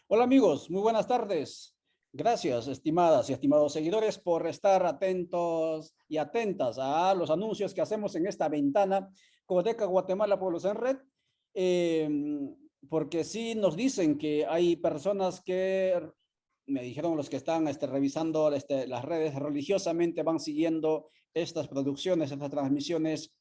Hola amigos, muy buenas tardes. Gracias, estimadas y estimados seguidores, por estar atentos y atentas a los anuncios que hacemos en esta ventana Codeca Guatemala Pueblos en Red, eh, porque sí nos dicen que hay personas que, me dijeron los que están revisando las redes religiosamente, van siguiendo estas producciones, estas transmisiones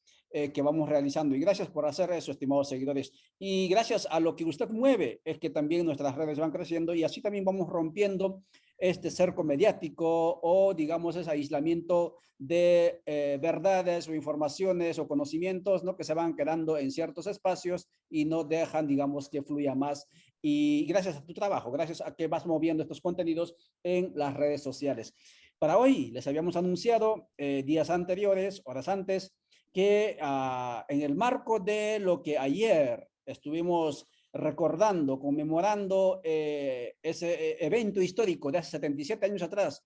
que vamos realizando. Y gracias por hacer eso, estimados seguidores. Y gracias a lo que usted mueve, es que también nuestras redes van creciendo y así también vamos rompiendo este cerco mediático o, digamos, ese aislamiento de verdades o informaciones o conocimientos, ¿no? Que se van quedando en ciertos espacios y no dejan, digamos, que fluya más. Y gracias a tu trabajo, gracias a que vas moviendo estos contenidos en las redes sociales. Para hoy les habíamos anunciado días anteriores, horas antes, que en el marco de lo que ayer estuvimos recordando, conmemorando ese evento histórico de hace 77 años atrás,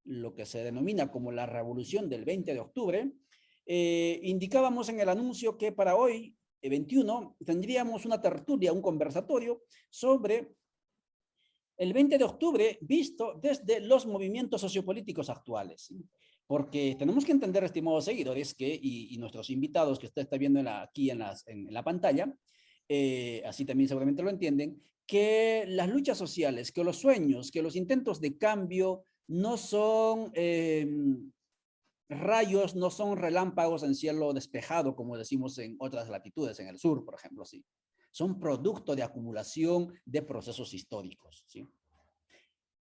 lo que se denomina como la Revolución del 20 de octubre, indicábamos en el anuncio que para hoy, 21, tendríamos una tertulia, un conversatorio sobre el 20 de octubre visto desde los movimientos sociopolíticos actuales. Porque tenemos que entender, estimados seguidores, que, y nuestros invitados que usted está viendo aquí en la pantalla, así también seguramente lo entienden, que las luchas sociales, que los sueños, que los intentos de cambio no son rayos, no son relámpagos en cielo despejado, como decimos en otras latitudes, en el sur, por ejemplo, sí. Son producto de acumulación de procesos históricos, ¿sí?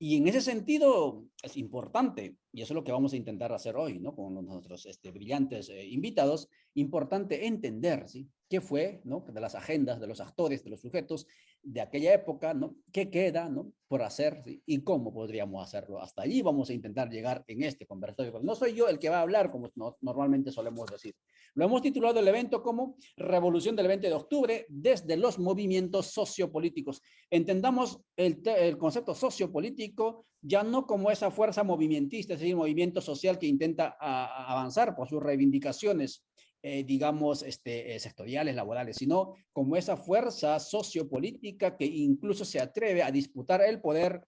Y en ese sentido es importante, y eso es lo que vamos a intentar hacer hoy, ¿no? Con nuestros brillantes invitados, importante entender, ¿sí? ¿Qué fue, ¿no? De las agendas, de los actores, de los sujetos de aquella época, ¿no? ¿Qué queda, ¿no? Por hacer, ¿sí? Y cómo podríamos hacerlo. Hasta allí vamos a intentar llegar en este conversatorio. No soy yo el que va a hablar, como normalmente solemos decir. Lo hemos titulado el evento como Revolución del 20 de octubre desde los movimientos sociopolíticos. Entendamos el concepto sociopolítico ya no como esa fuerza movimentista, es decir, movimiento social que intenta avanzar por sus reivindicaciones, digamos, sectoriales, laborales, sino como esa fuerza sociopolítica que incluso se atreve a disputar el poder,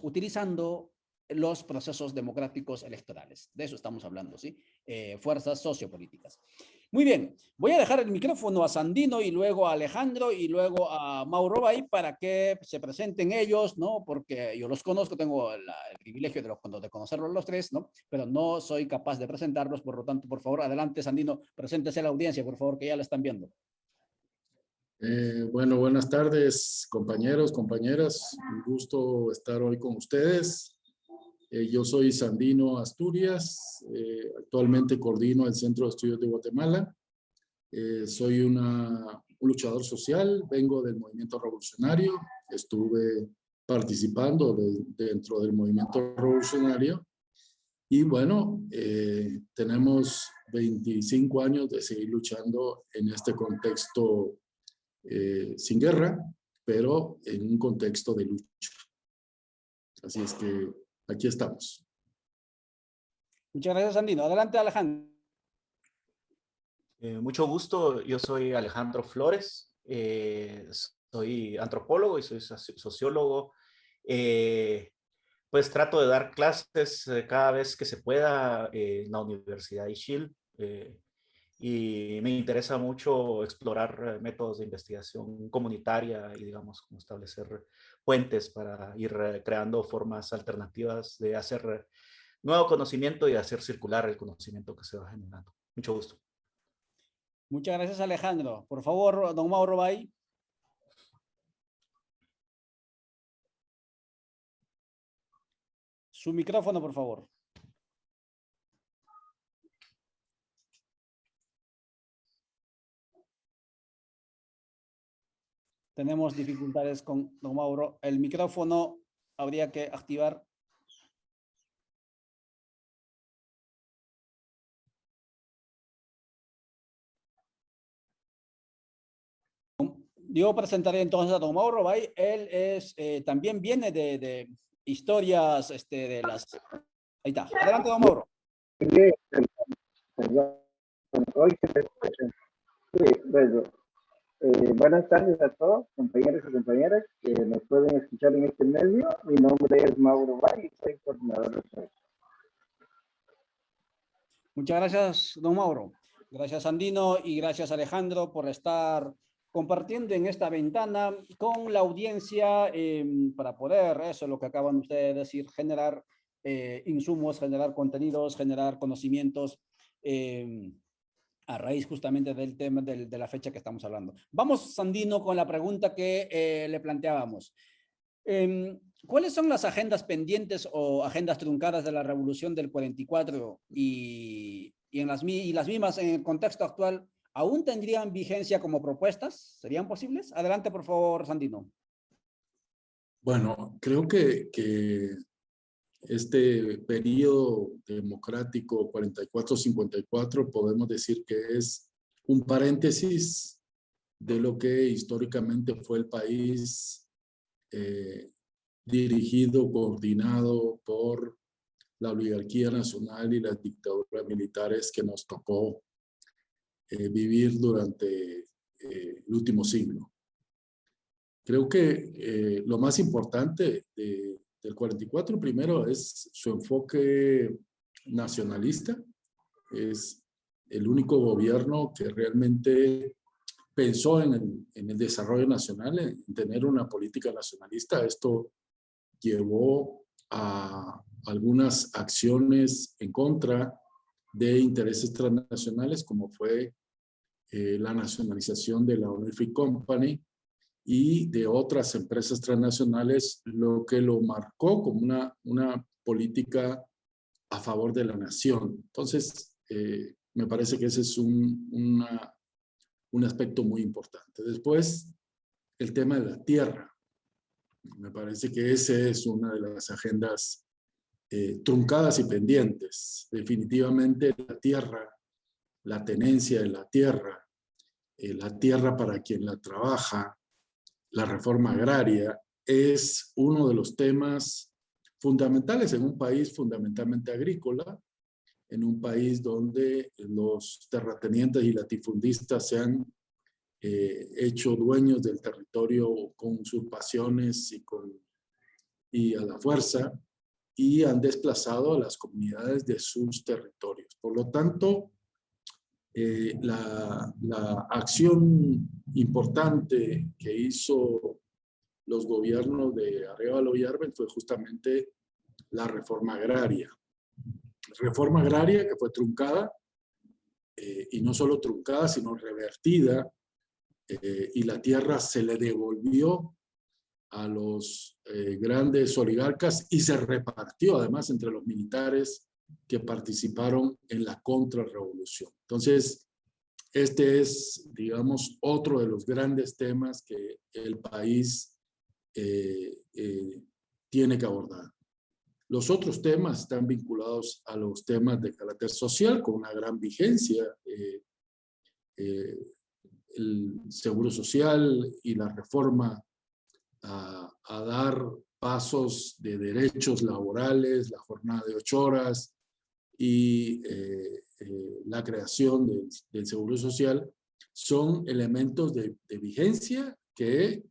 utilizando los procesos democráticos electorales. De eso estamos hablando, ¿sí? Fuerzas sociopolíticas. Muy bien, voy a dejar el micrófono a Sandino y luego a Alejandro y luego a Mauro Bay para que se presenten ellos, ¿no? Porque yo los conozco, tengo el privilegio de conocerlos los tres, ¿no? Pero no soy capaz de presentarlos, por lo tanto, por favor, adelante, Sandino, preséntese a la audiencia, por favor, que ya la están viendo. Bueno, buenas tardes, compañeros, compañeras. Un gusto estar hoy con ustedes. Yo soy Sandino Asturias, actualmente coordino el Centro de Estudios de Guatemala. Soy un luchador social, vengo del movimiento revolucionario, estuve participando dentro del movimiento revolucionario y bueno, tenemos 25 años de seguir luchando en este contexto sin guerra, pero en un contexto de lucha. Así es que aquí estamos. Muchas gracias, Sandino. Adelante, Alejandro. Mucho gusto, yo soy Alejandro Flores, soy antropólogo y soy sociólogo. Pues trato de dar clases cada vez que se pueda en la Universidad de Ixil, y me interesa mucho explorar métodos de investigación comunitaria y, digamos, como establecer puentes para ir creando formas alternativas de hacer nuevo conocimiento y hacer circular el conocimiento que se va generando. Mucho gusto. Muchas gracias, Alejandro. Por favor, don Mauro Bay. Su micrófono, por favor. Tenemos dificultades con don Mauro. El micrófono habría que activar. Yo presentaré entonces a don Mauro Bay. Él es, también viene de historias de las... Ahí está. Adelante, don Mauro. Hoy se me escucha. Sí, bello. Buenas tardes a todos, compañeros y compañeras que nos pueden escuchar en este medio. Mi nombre es Mauro Valle, soy coordinador de proyecto. Muchas gracias, don Mauro. Gracias, Sandino, y gracias, Alejandro, por estar compartiendo en esta ventana con la audiencia para poder, eso es lo que acaban ustedes de decir, generar insumos, generar contenidos, generar conocimientos a raíz justamente del tema de la fecha que estamos hablando. Vamos, Sandino, con la pregunta que le planteábamos. ¿Cuáles son las agendas pendientes o agendas truncadas de la Revolución del 44 y las mismas en el contexto actual aún tendrían vigencia como propuestas? ¿Serían posibles? Adelante, por favor, Sandino. Bueno, creo que este periodo democrático 44-54 podemos decir que es un paréntesis de lo que históricamente fue el país dirigido, coordinado por la oligarquía nacional y las dictaduras militares que nos tocó vivir durante el último siglo. Creo que lo más importante del 44 primero es su enfoque nacionalista. Es el único gobierno que realmente pensó en el desarrollo nacional, en tener una política nacionalista. Esto llevó a algunas acciones en contra de intereses transnacionales, como fue la nacionalización de la Oil Free Company y de otras empresas transnacionales, lo que lo marcó como una política a favor de la nación. Entonces, me parece que ese es un aspecto muy importante. Después, el tema de la tierra. Me parece que esa es una de las agendas truncadas y pendientes. Definitivamente la tierra, la tenencia de la tierra para quien la trabaja, la reforma agraria, es uno de los temas fundamentales en un país fundamentalmente agrícola, en un país donde los terratenientes y latifundistas se han hecho dueños del territorio con usurpaciones y a la fuerza, y han desplazado a las comunidades de sus territorios. Por lo tanto, la acción importante que hizo los gobiernos de Arévalo y Arben fue justamente la reforma agraria. Reforma agraria que fue truncada, y no solo truncada, sino revertida, y la tierra se le devolvió a los grandes oligarcas y se repartió además entre los militares que participaron en la contrarrevolución. Entonces, este es, digamos, otro de los grandes temas que el país tiene que abordar. Los otros temas están vinculados a los temas de carácter social con una gran vigencia. El seguro social y la reforma a dar pasos de derechos laborales, la jornada de 8 horas y la creación del seguro social son elementos de vigencia que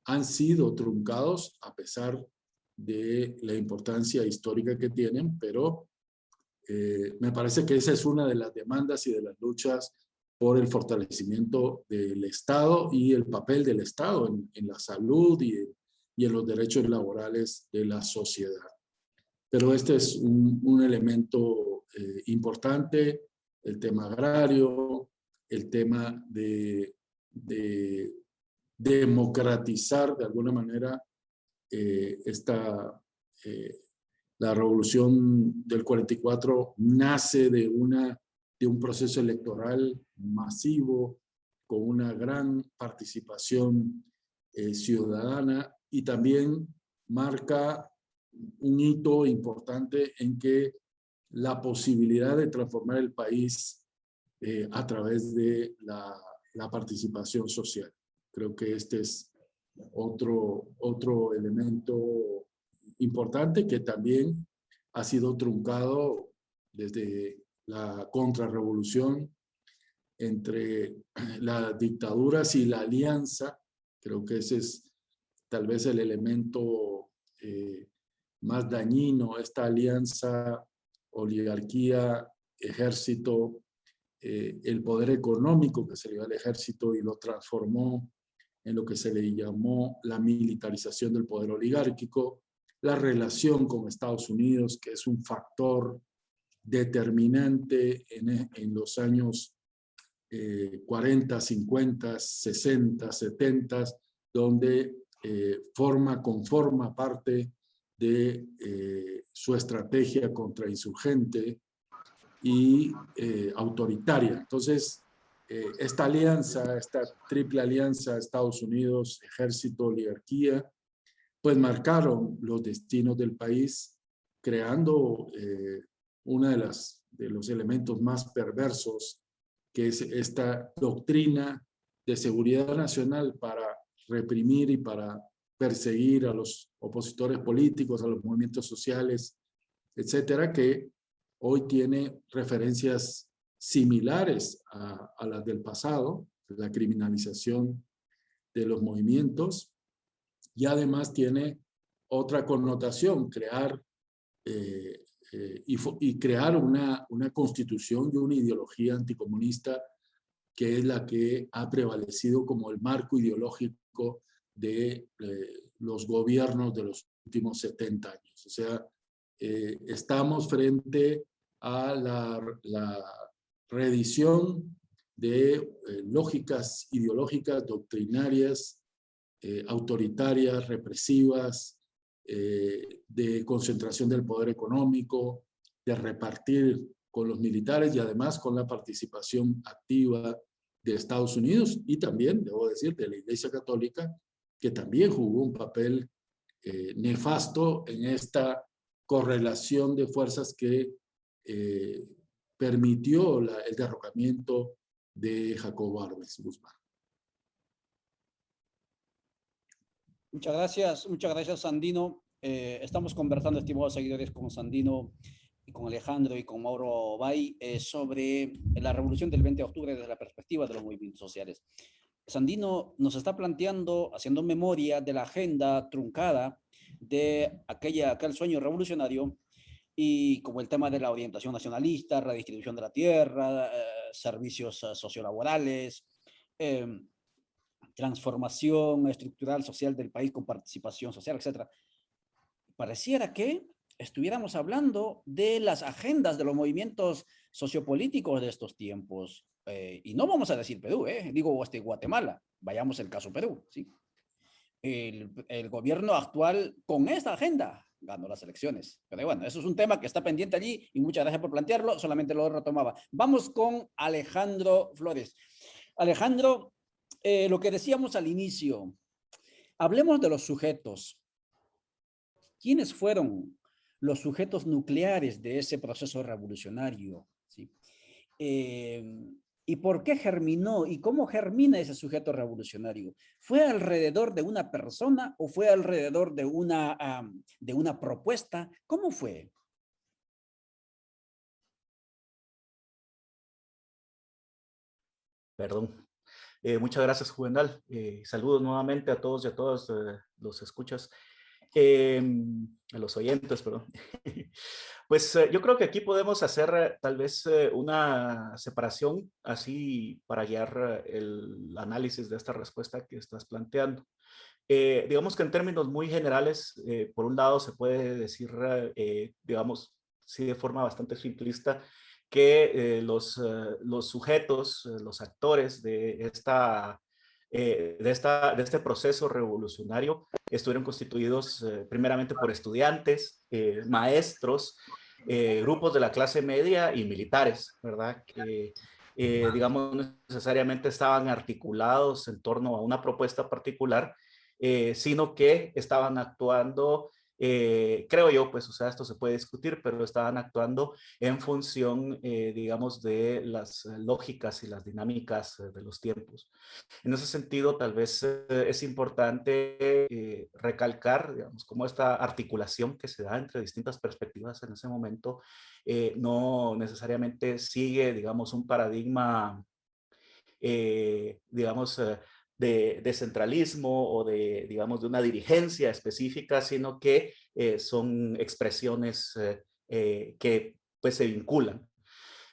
han sido truncados a pesar de la importancia histórica que tienen, pero me parece que esa es una de las demandas y de las luchas por el fortalecimiento del Estado y el papel del Estado en la salud y en los derechos laborales de la sociedad. Pero este es un elemento importante, el tema agrario, el tema de democratizar de alguna manera la revolución del 44 nace de un proceso electoral masivo con una gran participación ciudadana, y también marca un hito importante en que la posibilidad de transformar el país a través de la participación social. Creo que este es otro elemento importante que también ha sido truncado desde la contrarrevolución entre las dictaduras y la alianza. Creo que ese es tal vez el elemento más dañino, esta alianza, oligarquía, ejército, el poder económico que se le dio al ejército y lo transformó en lo que se le llamó la militarización del poder oligárquico, la relación con Estados Unidos, que es un factor determinante en los años 40, 50, 60, 70, donde conforma parte de su estrategia contrainsurgente y autoritaria. Entonces, esta alianza, esta triple alianza, Estados Unidos, ejército, oligarquía, pues marcaron los destinos del país, creando uno de los elementos más perversos, que es esta doctrina de seguridad nacional para reprimir y para perseguir a los opositores políticos, a los movimientos sociales, etcétera, que hoy tiene referencias similares a las del pasado, la criminalización de los movimientos, y además tiene otra connotación, crear y crear una constitución y una ideología anticomunista que es la que ha prevalecido como el marco ideológico de los gobiernos de los últimos 70 años. O sea, estamos frente a la reedición de lógicas ideológicas, doctrinarias, autoritarias, represivas, de concentración del poder económico, de repartir con los militares y además con la participación activa de Estados Unidos y también, debo decir, de la Iglesia Católica, que también jugó un papel nefasto en esta correlación de fuerzas que permitió el derrocamiento de Jacobo Arbenz Guzmán. Muchas gracias, Sandino. Estamos conversando, estimados seguidores, con Sandino y con Alejandro y con Mauro Bay sobre la revolución del 20 de octubre desde la perspectiva de los movimientos sociales. Sandino nos está planteando, haciendo memoria de la agenda truncada de aquel sueño revolucionario, y como el tema de la orientación nacionalista, redistribución de la tierra, servicios sociolaborales, transformación estructural social del país con participación social, etc. Pareciera que estuviéramos hablando de las agendas de los sociopolíticos de estos tiempos. Y no vamos a decir Perú, digo Guatemala, vayamos al caso Perú, ¿sí? El gobierno actual con esta agenda ganó las elecciones. Pero bueno, eso es un tema que está pendiente allí y muchas gracias por plantearlo, solamente lo retomaba. Vamos con Alejandro Flores. Alejandro, lo que decíamos al inicio, hablemos de los sujetos. ¿Quiénes fueron los sujetos nucleares de ese proceso revolucionario? ¿Sí? ¿Y por qué germinó? ¿Y cómo germina ese sujeto revolucionario? ¿Fue alrededor de una persona o fue alrededor de una propuesta? ¿Cómo fue? Perdón. Muchas gracias, Juvenal. Saludos nuevamente a todos y a todas los escuchas. A los oyentes, perdón. Pues yo creo que aquí podemos hacer tal vez una separación así para guiar el análisis de esta respuesta que estás planteando. Digamos que en términos muy generales, por un lado se puede decir, digamos, sí de forma bastante simplista, que los sujetos, los actores de este proceso revolucionario estuvieron constituidos primeramente por estudiantes, maestros, grupos de la clase media y militares, ¿verdad? Que, digamos, no necesariamente estaban articulados en torno a una propuesta particular, sino que estaban actuando, creo yo, pues, o sea, esto se puede discutir, pero estaban actuando en función, digamos, de las lógicas y las dinámicas de los tiempos. En ese sentido, tal vez es importante recalcar, digamos, cómo esta articulación que se da entre distintas perspectivas en ese momento no necesariamente sigue, digamos, un paradigma digamos, de centralismo o de, digamos, de una dirigencia específica, sino que son expresiones que pues se vinculan.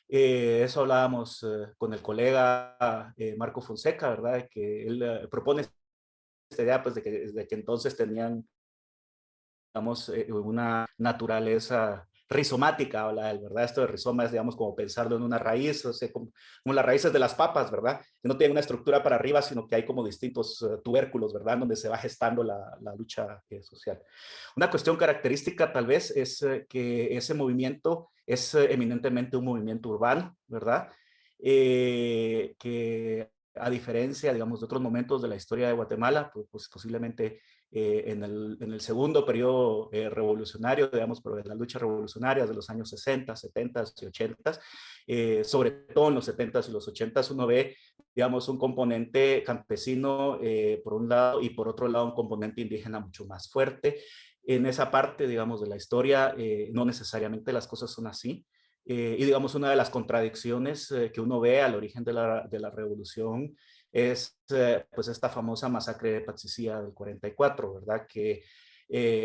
Eso hablábamos con el colega Marco Fonseca, ¿verdad? De que él propone esta idea, pues, de que desde que entonces tenían, digamos, una naturaleza rizomática, habla él, ¿verdad? Esto de rizoma es, digamos, como pensarlo en una raíz, o sea, como las raíces de las papas, ¿verdad? Que no tienen una estructura para arriba, sino que hay como distintos tubérculos, ¿verdad? Donde se va gestando la lucha social. Una cuestión característica, tal vez, es que ese movimiento es eminentemente un movimiento urbano, ¿verdad? Que a diferencia, digamos, de otros momentos de la historia de Guatemala, pues posiblemente en el segundo periodo revolucionario, digamos, pero de las luchas revolucionarias de los años 60, 70 y 80, sobre todo en los 70 y los 80, uno ve, digamos, un componente campesino por un lado y por otro lado un componente indígena mucho más fuerte. En esa parte, digamos, de la historia, no necesariamente las cosas son así. Y digamos, una de las contradicciones que uno ve al origen de la revolución es pues esta famosa masacre de Patsicía del 44, ¿verdad? Que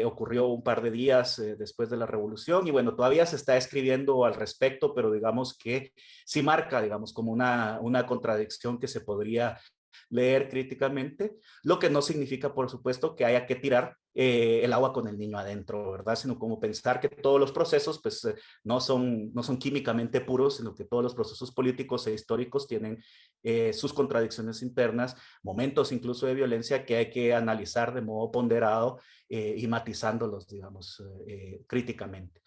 ocurrió un par de días después de la revolución y bueno, todavía se está escribiendo al respecto, pero digamos que sí marca, digamos, como una contradicción que se podría leer críticamente, lo que no significa, por supuesto, que haya que tirar el agua con el niño adentro, ¿verdad? Sino como pensar que todos los procesos, pues, no son químicamente puros, sino que todos los procesos políticos e históricos tienen sus contradicciones internas, momentos incluso de violencia que hay que analizar de modo ponderado y matizándolos, digamos, críticamente.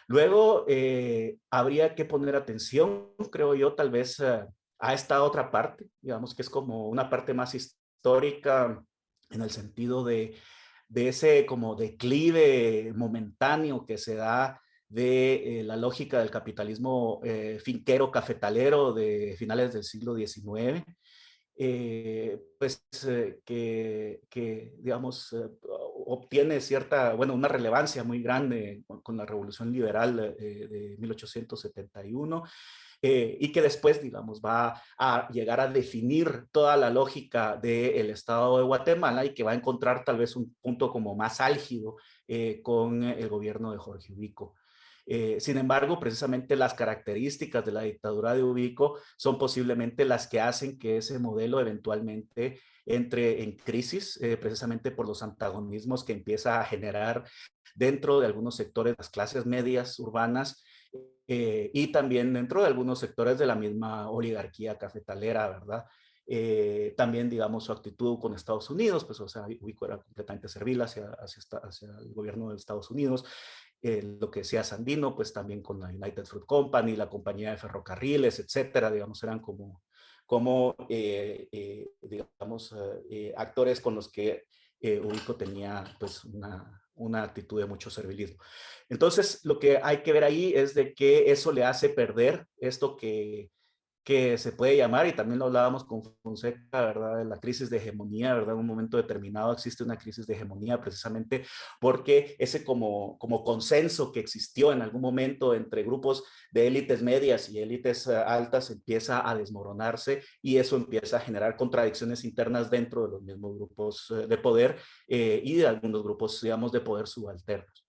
Luego, habría que poner atención, creo yo, tal vez a esta otra parte, digamos que es como una parte más histórica en el sentido de ese como declive momentáneo que se da de la lógica del capitalismo finquero cafetalero de finales del siglo XIX, pues digamos, obtiene cierta, bueno, una relevancia muy grande con la Revolución Liberal de 1871 y que después, digamos, va a llegar a definir toda la lógica del Estado de Guatemala y que va a encontrar tal vez un punto como más álgido con el gobierno de Jorge Ubico. Sin embargo, precisamente las características de la dictadura de Ubico son posiblemente las que hacen que ese modelo eventualmente entre en crisis, precisamente por los antagonismos que empieza a generar dentro de algunos sectores de las clases medias urbanas y también dentro de algunos sectores de la misma oligarquía cafetalera, ¿verdad? También, digamos, su actitud con Estados Unidos, pues, o sea, Ubico era completamente servil hacia el gobierno de Estados Unidos. Lo que decía Sandino, pues también con la United Fruit Company, la compañía de ferrocarriles, etcétera, digamos, eran como digamos, actores con los que Ubico tenía, pues, una actitud de mucho servilismo. Entonces, lo que hay que ver ahí es de que eso le hace perder esto que se puede llamar, y también lo hablábamos con Fonseca, ¿verdad? De la crisis de hegemonía, ¿verdad? En un momento determinado existe una crisis de hegemonía precisamente porque ese como consenso que existió en algún momento entre grupos de élites medias y élites altas empieza a desmoronarse y eso empieza a generar contradicciones internas dentro de los mismos grupos de poder y de algunos grupos, digamos, de poder subalternos.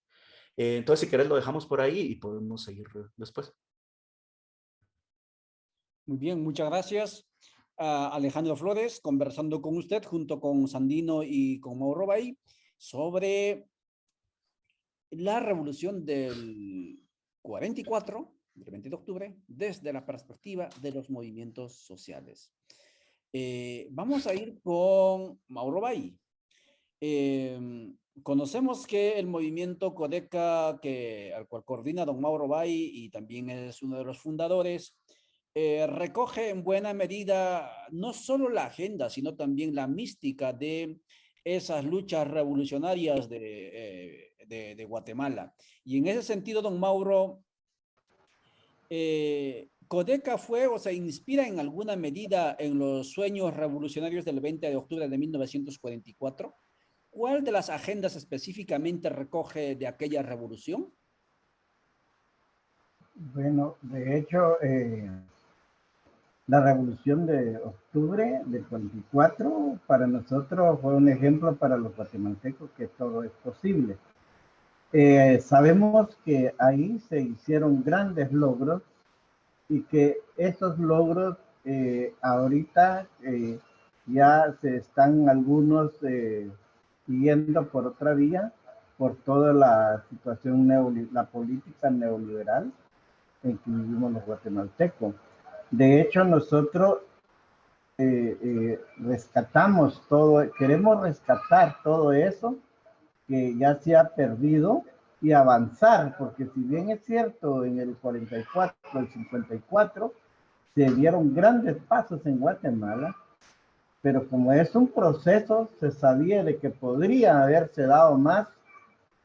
Entonces, si querés, lo dejamos por ahí y podemos seguir después. Muy bien, muchas gracias. Alejandro Flores, conversando con usted junto con Sandino y con Mauro Bay sobre la revolución del 44, del 20 de octubre, desde la perspectiva de los movimientos sociales. Vamos a ir con Mauro Bay. Conocemos que el movimiento Codeca, al cual coordina don Mauro Bay y también es uno de los fundadores, recoge en buena medida no solo la agenda, sino también la mística de esas luchas revolucionarias de Guatemala. Y en ese sentido, don Mauro, Codeca fue o se inspira en alguna medida en los sueños revolucionarios del 20 de octubre de 1944. ¿Cuál de las agendas específicamente recoge de aquella revolución? Bueno, de hecho, La revolución de octubre del 44 para nosotros fue un ejemplo para los guatemaltecos que todo es posible. Sabemos que ahí se hicieron grandes logros y que esos logros ahorita ya se están algunos siguiendo por otra vía, por toda la situación, la política neoliberal en que vivimos los guatemaltecos. De hecho, nosotros rescatamos todo, queremos rescatar todo eso que ya se ha perdido y avanzar, porque si bien es cierto, en el 44, el 54, se dieron grandes pasos en Guatemala, pero como es un proceso, se sabía de que podría haberse dado más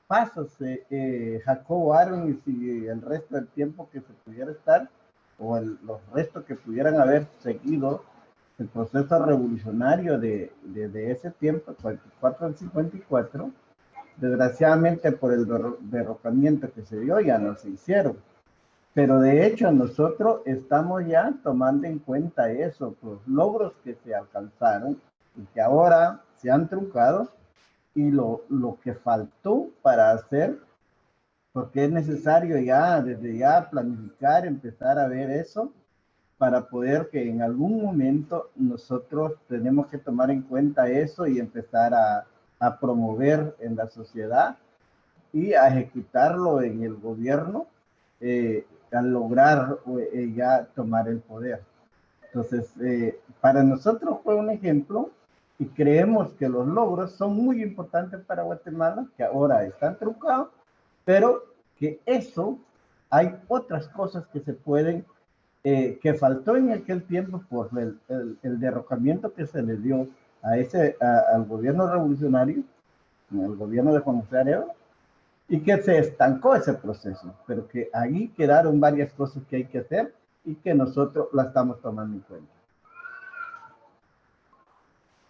pasos, Jacobo Arbenz y el resto del tiempo que se pudiera estar, o los restos que pudieran haber seguido el proceso revolucionario de ese tiempo, 44 al 54, desgraciadamente por el derrocamiento que se dio ya no se hicieron. Pero de hecho nosotros estamos ya tomando en cuenta eso, los logros que se alcanzaron y que ahora se han truncado y lo que faltó para hacer, porque es necesario ya, desde ya planificar, empezar a ver eso, para poder que en algún momento nosotros tenemos que tomar en cuenta eso y empezar a promover en la sociedad y a ejecutarlo en el gobierno al lograr ya tomar el poder. Entonces, para nosotros fue un ejemplo y creemos que los logros son muy importantes para Guatemala, que ahora están truncados, pero que eso, hay otras cosas que se pueden, que faltó en aquel tiempo por el derrocamiento que se le dio al gobierno revolucionario, al gobierno de Juan José Arevalo, y que se estancó ese proceso, pero que ahí quedaron varias cosas que hay que hacer y que nosotros la estamos tomando en cuenta.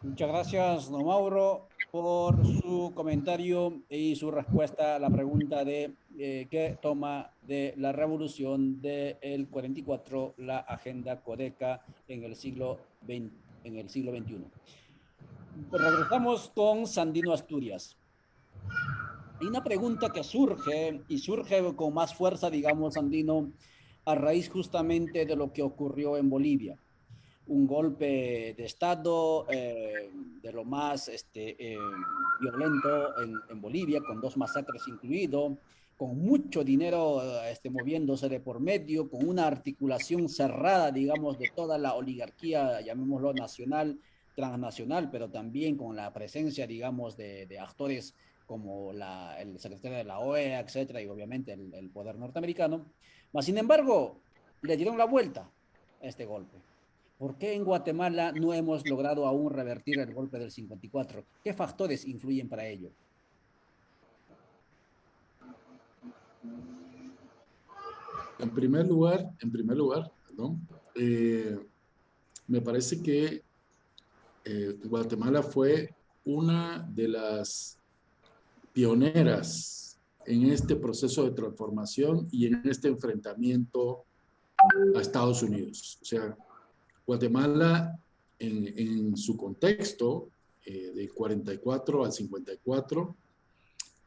Muchas gracias, don Mauro, por su comentario y su respuesta a la pregunta de qué toma de la revolución del 44 la agenda Codeca en el siglo XXI. Regresamos con Sandino Asturias. Hay una pregunta que surge y surge con más fuerza, digamos, Sandino, a raíz justamente de lo que ocurrió en Bolivia. Un golpe de Estado de lo más violento en Bolivia, con 2 masacres incluido, con mucho dinero moviéndose de por medio, con una articulación cerrada, digamos, de toda la oligarquía, llamémoslo nacional, transnacional, pero también con la presencia, digamos, de actores como el secretario de la OEA, etcétera, y obviamente el poder norteamericano. Mas, sin embargo, le dieron la vuelta a este golpe. ¿Por qué en Guatemala no hemos logrado aún revertir el golpe del 54? ¿Qué factores influyen para ello? En primer lugar, perdón, me parece que Guatemala fue una de las pioneras en este proceso de transformación y en este enfrentamiento a Estados Unidos. O sea, Guatemala en su contexto de 44 al 54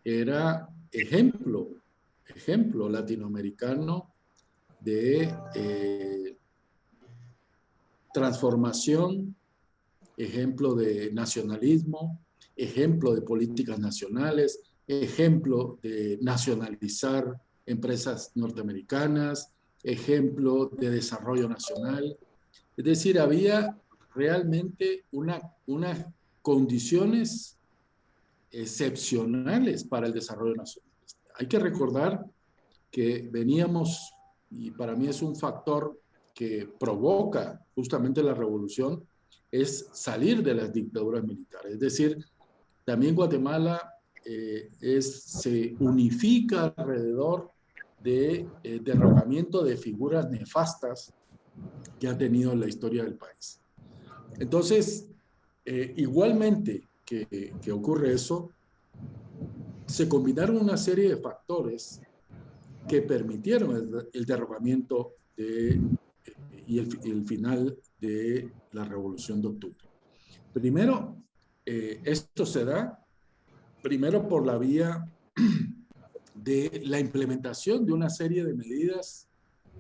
era ejemplo latinoamericano de transformación, ejemplo de nacionalismo, ejemplo de políticas nacionales, ejemplo de nacionalizar empresas norteamericanas, ejemplo de desarrollo nacional. Es decir, había realmente unas condiciones excepcionales para el desarrollo nacional. Hay que recordar que veníamos, y para mí es un factor que provoca justamente la revolución, es salir de las dictaduras militares. Es decir, también Guatemala se unifica alrededor de derrocamiento de figuras nefastas que ha tenido la historia del país. Entonces, igualmente que ocurre eso, se combinaron una serie de factores que permitieron el derrocamiento y el final de la Revolución de Octubre. Primero, esto se da primero por la vía de la implementación de una serie de medidas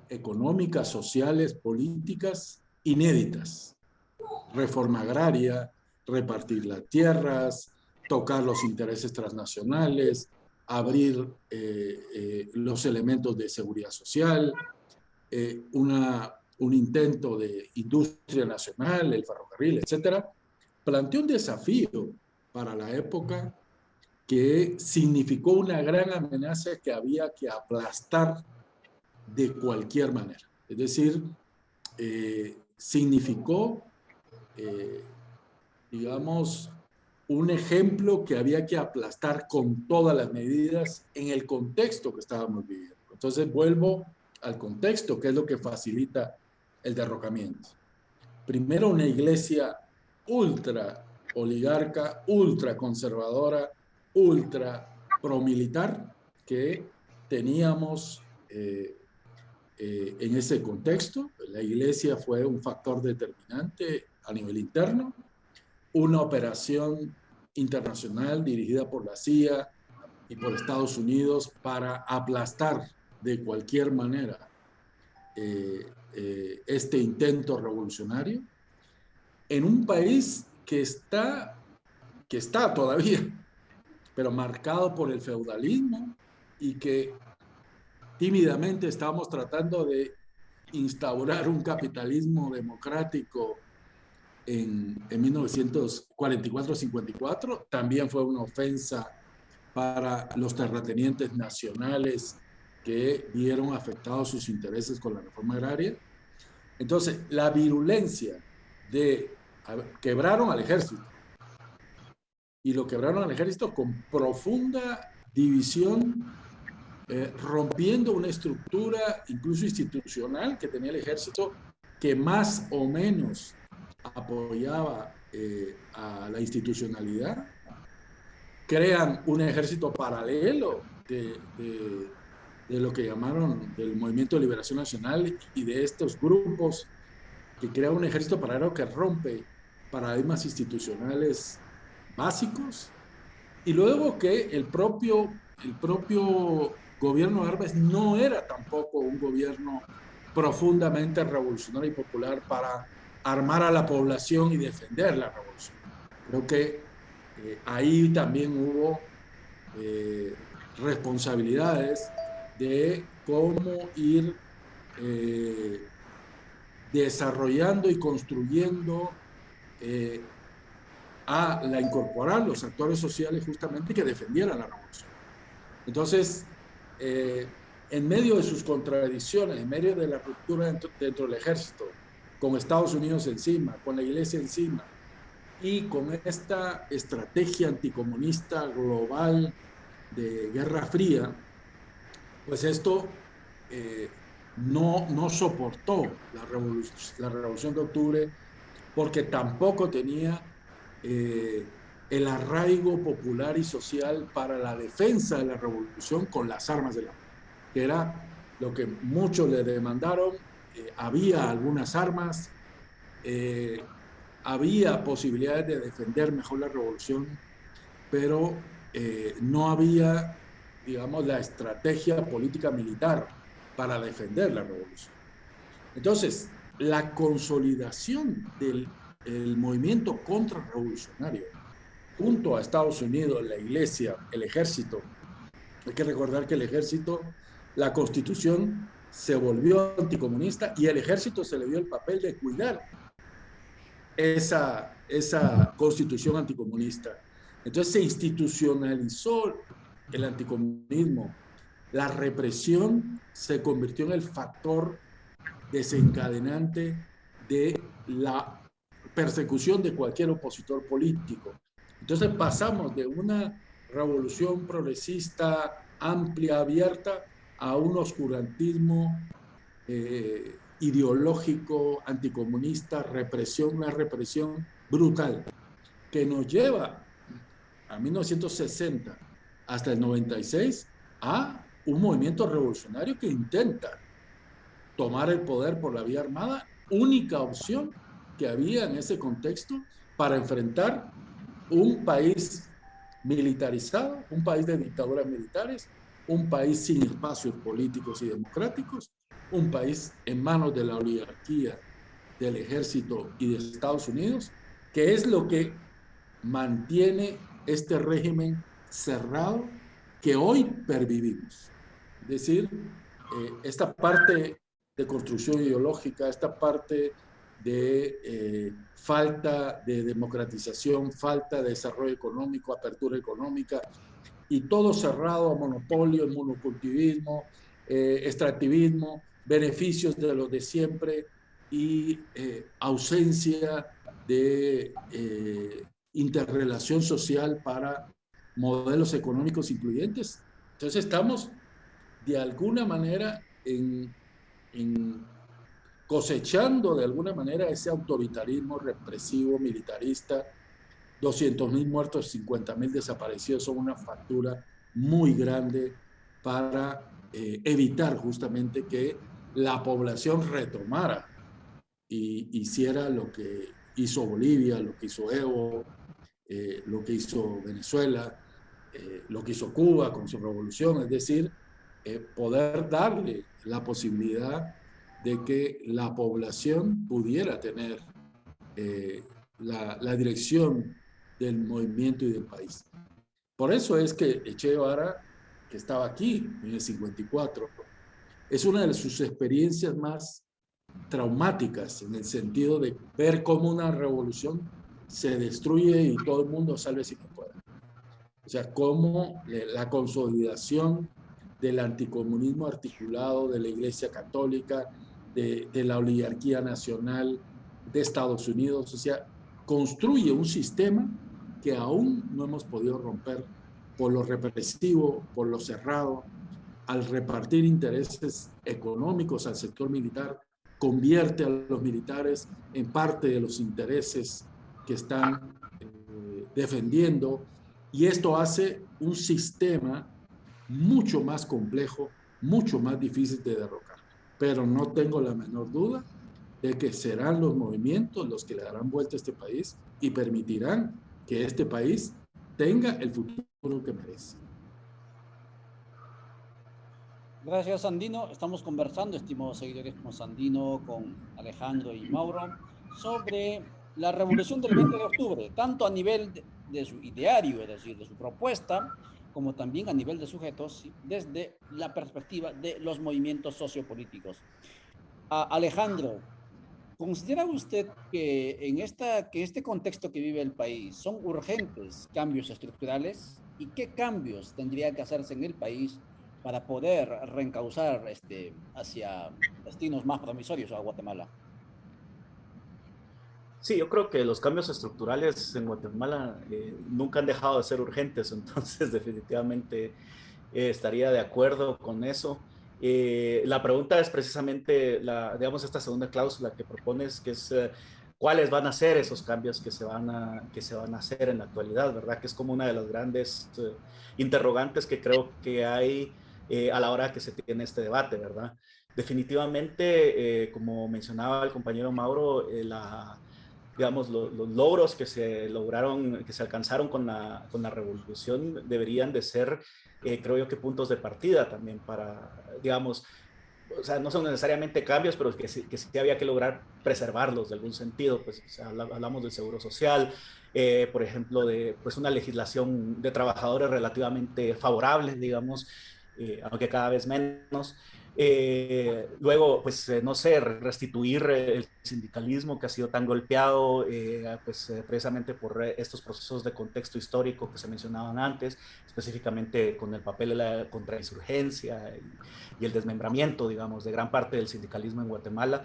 económicas, sociales, políticas inéditas. Reforma agraria, repartir las tierras, tocar los intereses transnacionales, abrir los elementos de seguridad social, un intento de industria nacional, el ferrocarril, etcétera, planteó un desafío para la época que significó una gran amenaza que había que aplastar de cualquier manera. Es decir, significó, digamos, un ejemplo que había que aplastar con todas las medidas en el contexto que estábamos viviendo. Entonces vuelvo al contexto, que es lo que facilita el derrocamiento. Primero, una iglesia ultra oligarca, ultra conservadora, ultra promilitar que teníamos en ese contexto. La iglesia fue un factor determinante a nivel interno. Una operación internacional dirigida por la CIA y por Estados Unidos para aplastar de cualquier manera este intento revolucionario en un país que está todavía, pero marcado por el feudalismo y que tímidamente estábamos tratando de instaurar un capitalismo democrático en 1944-54. También fue una ofensa para los terratenientes nacionales que vieron afectados sus intereses con la reforma agraria. Entonces, la virulencia quebraron al ejército, y lo quebraron al ejército con profunda división, rompiendo una estructura incluso institucional que tenía el ejército, que más o menos apoyaba a la institucionalidad. Crean un ejército paralelo de lo que llamaron del Movimiento de Liberación Nacional y de estos grupos, que crea un ejército paralelo que rompe paradigmas institucionales básicos. Y luego que el propio gobierno de Arbenz no era tampoco un gobierno profundamente revolucionario y popular para armar a la población y defender la revolución. Creo que ahí también hubo responsabilidades de cómo ir desarrollando y construyendo a incorporar los actores sociales justamente que defendieran la revolución. Entonces, en medio de sus contradicciones, en medio de la ruptura dentro del ejército, con Estados Unidos encima, con la iglesia encima, y con esta estrategia anticomunista global de Guerra Fría, pues esto no soportó la Revolución de Octubre, porque tampoco tenía el arraigo popular y social para la defensa de la revolución con las armas de la mano, que era lo que muchos le demandaron. Había algunas armas, había posibilidades de defender mejor la revolución, pero no había, digamos, la estrategia política militar para defender la revolución. Entonces, la consolidación del movimiento contrarrevolucionario junto a Estados Unidos, la iglesia, el ejército. Hay que recordar que el ejército, la constitución se volvió anticomunista y el ejército se le dio el papel de cuidar esa constitución anticomunista. Entonces se institucionalizó el anticomunismo. La represión se convirtió en el factor desencadenante de la persecución de cualquier opositor político. Entonces pasamos de una revolución progresista, amplia, abierta, a un oscurantismo ideológico, anticomunista, una represión brutal, que nos lleva a 1960 hasta el 96 a un movimiento revolucionario que intenta tomar el poder por la vía armada única opción que había en ese contexto para enfrentar un país militarizado, un país de dictaduras militares, un país sin espacios políticos y democráticos, un país en manos de la oligarquía, del ejército y de Estados Unidos, que es lo que mantiene este régimen cerrado que hoy pervivimos. Es decir, esta parte de construcción ideológica, esta parte de falta de democratización, falta de desarrollo económico, apertura económica, y todo cerrado a monopolio, monocultivismo, extractivismo, beneficios de los de siempre y ausencia de interrelación social para modelos económicos incluyentes. Entonces estamos de alguna manera en cosechando de alguna manera ese autoritarismo represivo, militarista. 200.000 muertos, 50.000 desaparecidos son una factura muy grande para evitar justamente que la población retomara y hiciera lo que hizo Bolivia, lo que hizo Evo, lo que hizo Venezuela, lo que hizo Cuba con su revolución, es decir, poder darle la posibilidad de que la población pudiera tener la dirección del movimiento y del país. Por eso es que Che Guevara, que estaba aquí en el 54, es una de sus experiencias más traumáticas en el sentido de ver cómo una revolución se destruye y todo el mundo salve si no puede. O sea, cómo la consolidación del anticomunismo articulado de la Iglesia Católica, de la oligarquía nacional de Estados Unidos, o sea, construye un sistema que aún no hemos podido romper por lo represivo, por lo cerrado, al repartir intereses económicos al sector militar, convierte a los militares en parte de los intereses que están defendiendo, y esto hace un sistema mucho más complejo, mucho más difícil de derrocar. Pero no tengo la menor duda de que serán los movimientos los que le darán vuelta a este país y permitirán que este país tenga el futuro que merece. Gracias, Sandino. Estamos conversando, estimados seguidores, con Sandino, con Alejandro y Mauro, sobre la revolución del 20 de octubre, tanto a nivel de su ideario, es decir, de su propuesta, como también a nivel de sujetos, desde la perspectiva de los movimientos sociopolíticos. Alejandro, ¿considera usted que que este contexto que vive el país son urgentes cambios estructurales? ¿Y qué cambios tendría que hacerse en el país para poder reencauzar hacia destinos más promisorios a Guatemala? Sí, yo creo que los cambios estructurales en Guatemala nunca han dejado de ser urgentes, entonces definitivamente estaría de acuerdo con eso. La pregunta es precisamente, digamos, esta segunda cláusula que propones, que es cuáles van a ser esos cambios que se van a hacer en la actualidad, ¿verdad? Que es como una de las grandes interrogantes que creo que hay a la hora que se tiene este debate, ¿verdad? Definitivamente, como mencionaba el compañero Mauro, digamos, los logros que se lograron, que se alcanzaron con la revolución deberían de ser, creo yo, que puntos de partida también para, digamos, o sea, no son necesariamente cambios, pero que sí había que lograr preservarlos de algún sentido. Pues, o sea, hablamos del seguro social, por ejemplo, de pues, una legislación de trabajadores relativamente favorable, digamos, aunque cada vez menos. Luego, pues, no sé, restituir el sindicalismo que ha sido tan golpeado, pues, precisamente por estos procesos de contexto histórico que se mencionaban antes, específicamente con el papel de la contrainsurgencia y el desmembramiento, digamos, de gran parte del sindicalismo en Guatemala.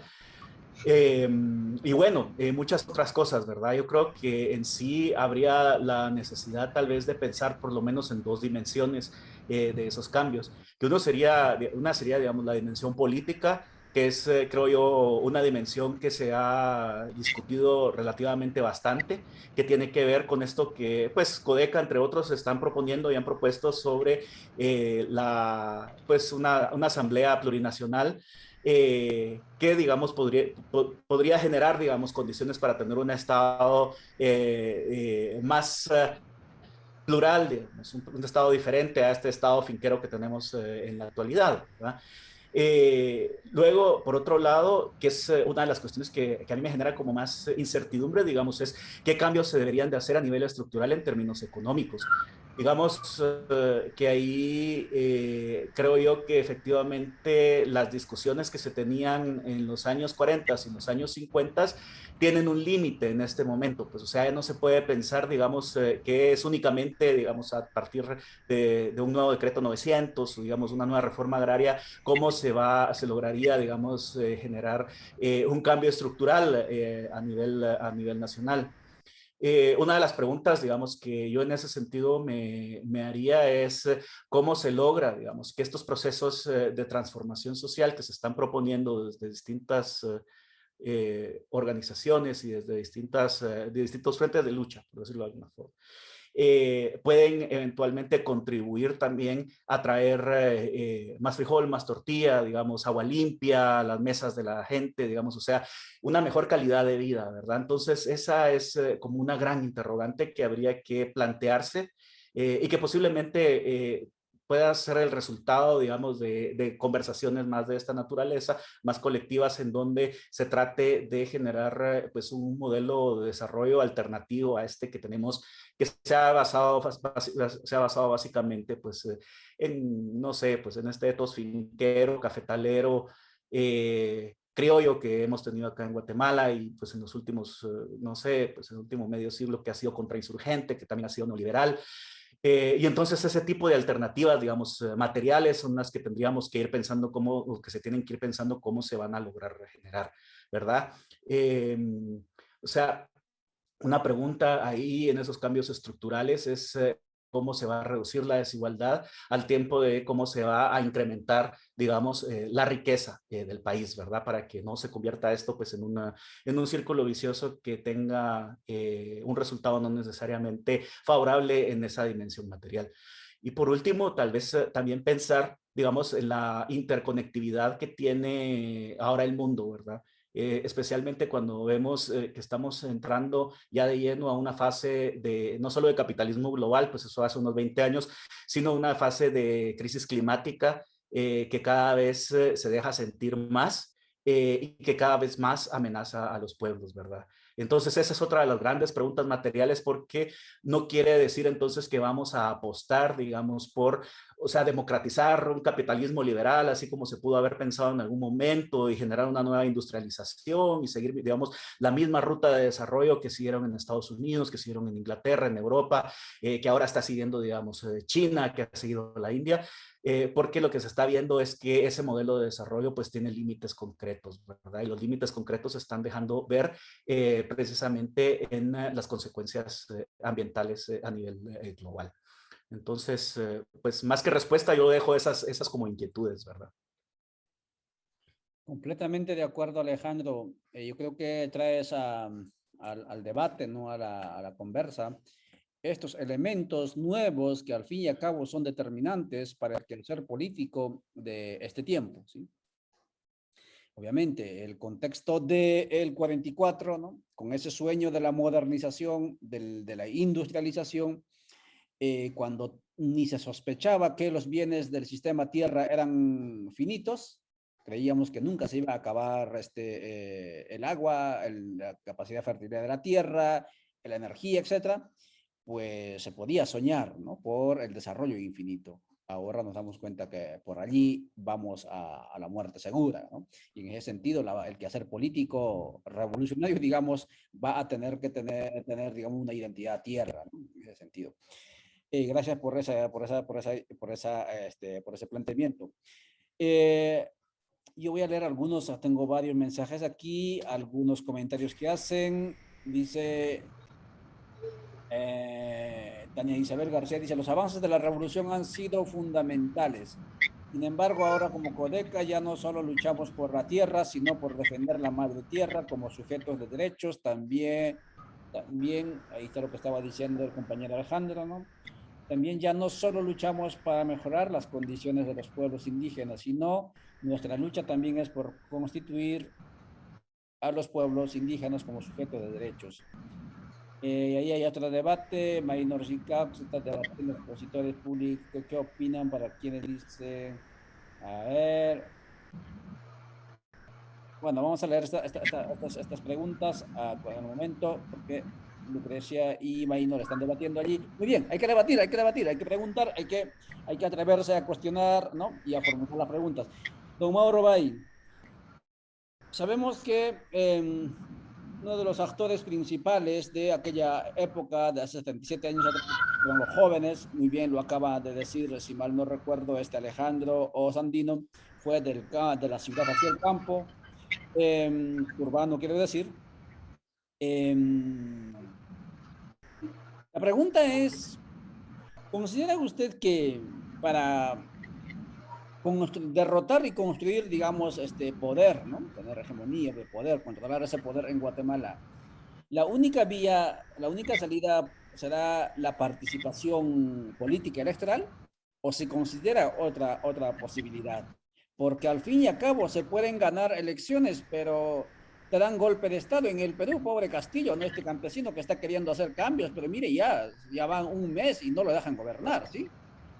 Y bueno, muchas otras cosas, ¿verdad? Yo creo que en sí habría la necesidad tal vez de pensar por lo menos en dos dimensiones de esos cambios, que una sería, digamos, la dimensión política, que es, creo yo, una dimensión que se ha discutido relativamente bastante, que tiene que ver con esto que, pues, Codeca, entre otros, están proponiendo y han propuesto sobre pues, una asamblea plurinacional que, digamos, podría generar, digamos, condiciones para tener un Estado más plural, digamos, un Estado diferente a este Estado finquero que tenemos en la actualidad, ¿verdad? Luego, por otro lado, que es una de las cuestiones que a mí me genera como más incertidumbre, digamos, es qué cambios se deberían de hacer a nivel estructural en términos económicos. Digamos que ahí creo yo que efectivamente las discusiones que se tenían en los años 40 y en los años 50 tienen un límite en este momento, pues o sea, no se puede pensar, digamos, que es únicamente, digamos, a partir de un nuevo decreto 900, o digamos, una nueva reforma agraria, cómo se lograría, digamos, generar un cambio estructural a nivel nacional. Una de las preguntas, digamos, que yo en ese sentido me haría es cómo se logra, digamos, que estos procesos de transformación social que se están proponiendo desde distintas organizaciones y desde de distintos frentes de lucha, por decirlo de alguna forma, pueden eventualmente contribuir también a traer más frijol, más tortilla, digamos, agua limpia, las mesas de la gente, digamos, o sea, una mejor calidad de vida, ¿verdad? Entonces, esa es como una gran interrogante que habría que plantearse y que posiblemente pueda ser el resultado, digamos, de conversaciones más de esta naturaleza, más colectivas, en donde se trate de generar pues un modelo de desarrollo alternativo a este que tenemos, que se ha basado básicamente pues en, no sé, pues en este etos finquero, cafetalero, criollo que hemos tenido acá en Guatemala y pues en los últimos, no sé, pues en el último medio siglo, que ha sido contrainsurgente, que también ha sido neoliberal. Y entonces ese tipo de alternativas, digamos, materiales son las que tendríamos que ir pensando cómo, o que se tienen que ir pensando cómo se van a lograr regenerar, ¿verdad? O sea, una pregunta ahí en esos cambios estructurales es cómo se va a reducir la desigualdad al tiempo de cómo se va a incrementar, digamos, la riqueza del país, ¿verdad? Para que no se convierta esto pues en un círculo vicioso que tenga un resultado no necesariamente favorable en esa dimensión material. Y por último, tal vez también pensar, digamos, en la interconectividad que tiene ahora el mundo, ¿verdad? Especialmente cuando vemos que estamos entrando ya de lleno a una fase de, no solo de capitalismo global, pues eso hace unos 20 años, sino una fase de crisis climática que cada vez se deja sentir más y que cada vez más amenaza a los pueblos, ¿verdad? Entonces esa es otra de las grandes preguntas materiales, porque no quiere decir entonces que vamos a apostar, digamos, por, o sea, democratizar un capitalismo liberal, así como se pudo haber pensado en algún momento, y generar una nueva industrialización y seguir, digamos, la misma ruta de desarrollo que siguieron en Estados Unidos, que siguieron en Inglaterra, en Europa, que ahora está siguiendo, digamos, China, que ha seguido la India. Porque lo que se está viendo es que ese modelo de desarrollo pues tiene límites concretos, ¿verdad? Y los límites concretos se están dejando ver precisamente en las consecuencias ambientales a nivel global. Entonces, pues más que respuesta, yo dejo esas como inquietudes, ¿verdad? Completamente de acuerdo, Alejandro. Yo creo que traes al debate, ¿no? A la conversa, estos elementos nuevos que al fin y al cabo son determinantes para el quehacer político de este tiempo, ¿sí? Obviamente, el contexto del 44, ¿no? Con ese sueño de la modernización, de la industrialización, cuando ni se sospechaba que los bienes del sistema tierra eran finitos, creíamos que nunca se iba a acabar el agua, la capacidad de fertilidad de la tierra, la energía, etcétera, pues se podía soñar, ¿no? Por el desarrollo infinito. Ahora nos damos cuenta que por allí vamos a la muerte segura, ¿no? Y en ese sentido, el quehacer político revolucionario, digamos, va a tener que tener digamos, una identidad tierra, ¿no? En ese sentido. Gracias por ese planteamiento. Yo voy a leer algunos, tengo varios mensajes aquí, algunos comentarios que hacen. Dice Tania Isabel García, dice, los avances de la revolución han sido fundamentales. Sin embargo, ahora como Codeca ya no solo luchamos por la tierra, sino por defender la madre tierra como sujetos de derechos. También, ahí está lo que estaba diciendo el compañero Alejandro, ¿no? también ya no solo luchamos para mejorar las condiciones de los pueblos indígenas, sino nuestra lucha también es por constituir a los pueblos indígenas como sujetos de derechos. Ahí hay otro debate, Maynor Zicap, se está debatiendo los opositores públicos, ¿qué opinan para quienes dicen? A ver, bueno, vamos a leer estas preguntas en el momento, porque Lucrecia y Maynor están debatiendo allí. Muy bien, hay que debatir, hay que debatir, hay que preguntar, hay que atreverse a cuestionar, ¿no? Y a formular las preguntas. Don Mauro Bay, sabemos que uno de los actores principales de aquella época, de hace 77 años atrás, fueron los jóvenes, muy bien lo acaba de decir, si mal no recuerdo, Alejandro o Sandino, fue de la ciudad hacia el campo, urbano quiero decir. La pregunta es, ¿considera usted que para derrotar y construir, digamos, este poder, ¿no? Tener hegemonía de poder, controlar ese poder en Guatemala, la única vía, la única salida será la participación política electoral o se considera otra posibilidad? Porque al fin y al cabo se pueden ganar elecciones, pero te dan golpe de Estado. En el Perú, pobre Castillo, ¿no? Este campesino que está queriendo hacer cambios, pero mire, ya van un mes y no lo dejan gobernar, ¿sí?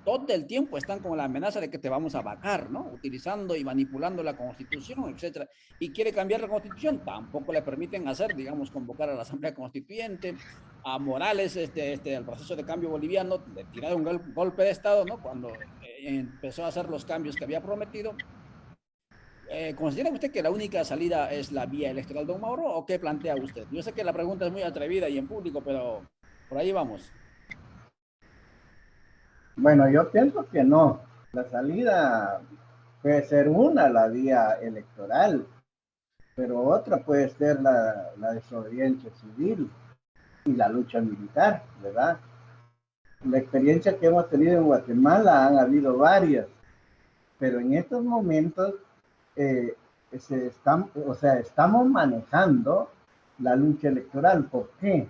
Todo el tiempo están con la amenaza de que te vamos a vacar, ¿no? Utilizando y manipulando la constitución, etcétera. Y quiere cambiar la constitución, tampoco le permiten hacer, digamos, convocar a la Asamblea Constituyente. A Morales, el proceso de cambio boliviano, le tiraron un golpe de Estado, ¿no? Cuando empezó a hacer los cambios que había prometido. ¿Considera usted que la única salida es la vía electoral, don Mauro, o qué plantea usted? Yo sé que la pregunta es muy atrevida y en público, pero por ahí vamos. Bueno, yo pienso que no. La salida puede ser una, la vía electoral, pero otra puede ser la desobediencia civil y la lucha militar, ¿verdad? La experiencia que hemos tenido en Guatemala han habido varias, pero en estos momentos estamos manejando la lucha electoral. ¿Por qué?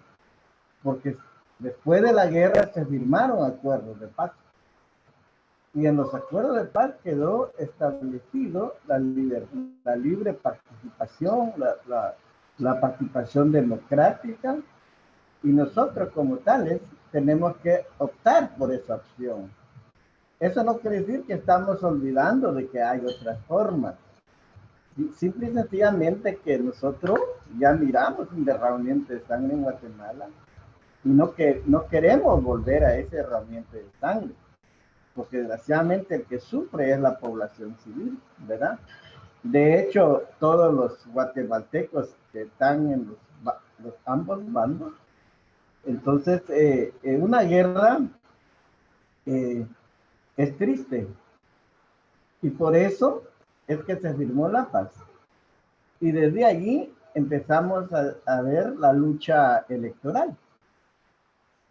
Porque después de la guerra se firmaron acuerdos de paz. Y en los acuerdos de paz quedó establecido la libre participación, la participación democrática, y nosotros como tales tenemos que optar por esa opción. Eso no quiere decir que estamos olvidando de que hay otras formas. Simple y sencillamente que nosotros ya miramos un derramamiento de sangre en Guatemala y no queremos volver a ese derramamiento de sangre, porque desgraciadamente el que sufre es la población civil, ¿verdad? De hecho, todos los guatemaltecos que están en los ambos bandos, entonces una guerra es triste, y por eso es que se firmó la paz. Y desde allí empezamos a ver la lucha electoral.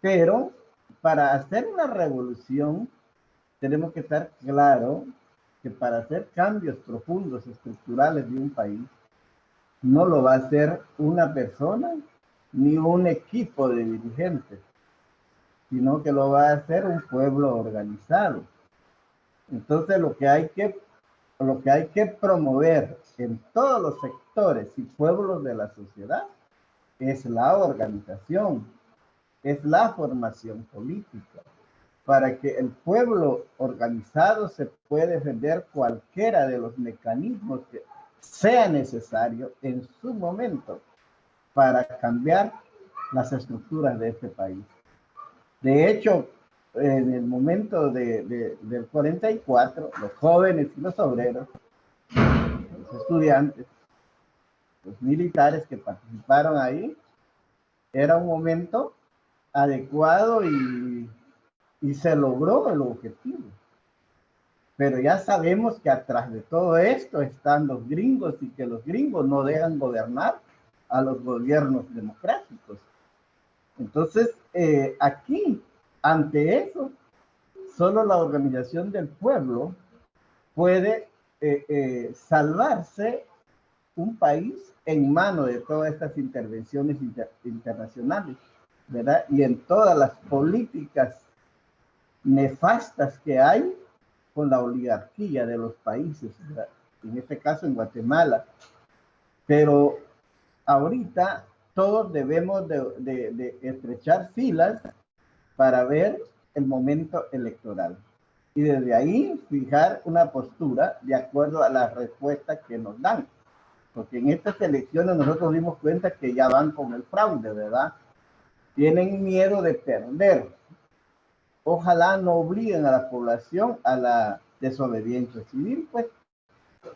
Pero para hacer una revolución tenemos que estar claro que para hacer cambios profundos, estructurales de un país, no lo va a hacer una persona ni un equipo de dirigentes, sino que lo va a hacer un pueblo organizado. Entonces lo que hay que promover en todos los sectores y pueblos de la sociedad es la organización, es la formación política, para que el pueblo organizado se pueda defender cualquiera de los mecanismos que sea necesario en su momento para cambiar las estructuras de este país. De hecho, en el momento del 44, los jóvenes y los obreros, los estudiantes, los militares que participaron ahí, era un momento adecuado y se logró el objetivo. Pero ya sabemos que atrás de todo esto están los gringos y que los gringos no dejan gobernar a los gobiernos democráticos. Entonces, aquí, ante eso, solo la organización del pueblo puede salvarse un país en manos de todas estas intervenciones internacionales, ¿verdad? Y en todas las políticas nefastas que hay con la oligarquía de los países, en este caso en Guatemala. Pero ahorita todos debemos de estrechar filas para ver el momento electoral. Y desde ahí fijar una postura de acuerdo a las respuestas que nos dan. Porque en estas elecciones nosotros dimos cuenta que ya van con el fraude, ¿verdad? Tienen miedo de perder. Ojalá no obliguen a la población a la desobediencia civil, pues,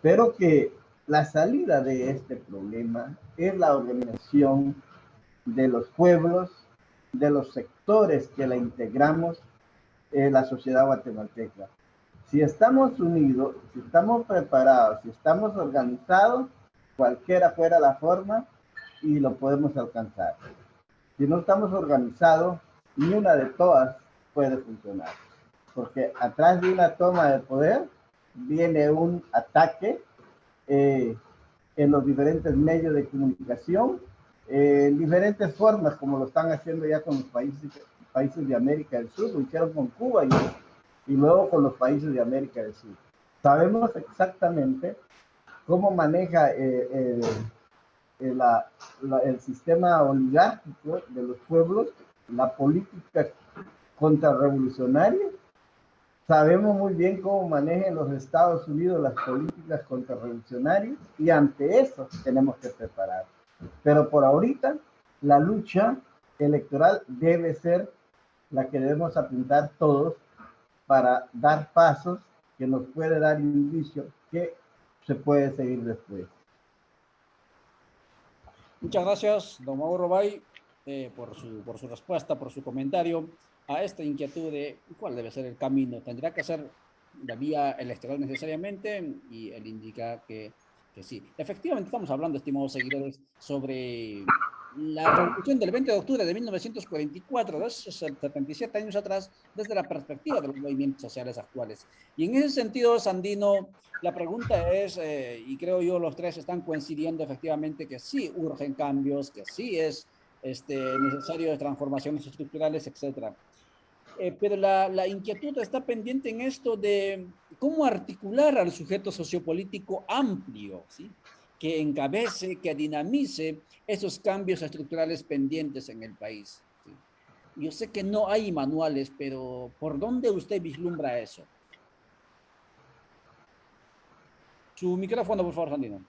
pero que la salida de este problema es la organización de los pueblos, de los sectores que la integramos en la sociedad guatemalteca. Si estamos unidos, si estamos preparados, si estamos organizados, cualquiera fuera la forma y lo podemos alcanzar. Si no estamos organizados, ni una de todas puede funcionar. Porque atrás de una toma de poder viene un ataque en los diferentes medios de comunicación, en diferentes formas, como lo están haciendo ya con los países de América del Sur, lo hicieron con Cuba y luego con los países de América del Sur. Sabemos exactamente cómo maneja el sistema oligárquico de los pueblos, la política contrarrevolucionaria. Sabemos muy bien cómo manejan los Estados Unidos las políticas contrarrevolucionarias y ante eso tenemos que preparar. Pero por ahorita, la lucha electoral debe ser la que debemos apuntar todos para dar pasos que nos puede dar indicio que se puede seguir después. Muchas gracias, don Mauro Bay, por su respuesta, por su comentario a esta inquietud de cuál debe ser el camino. ¿Tendrá que ser la vía electoral necesariamente? Y él indica que sí. Efectivamente, estamos hablando, estimados seguidores, sobre la revolución del 20 de octubre de 1944, de esos 77 años atrás, desde la perspectiva de los movimientos sociales actuales. Y en ese sentido, Sandino, la pregunta es, y creo yo los tres están coincidiendo efectivamente que sí urgen cambios, que sí es necesario transformaciones estructurales, etcétera. Pero la inquietud está pendiente en esto de cómo articular al sujeto sociopolítico amplio, ¿sí? Que encabece, que dinamice esos cambios estructurales pendientes en el país, ¿sí? Yo sé que no hay manuales, pero ¿por dónde usted vislumbra eso? Su micrófono, por favor, Sandino.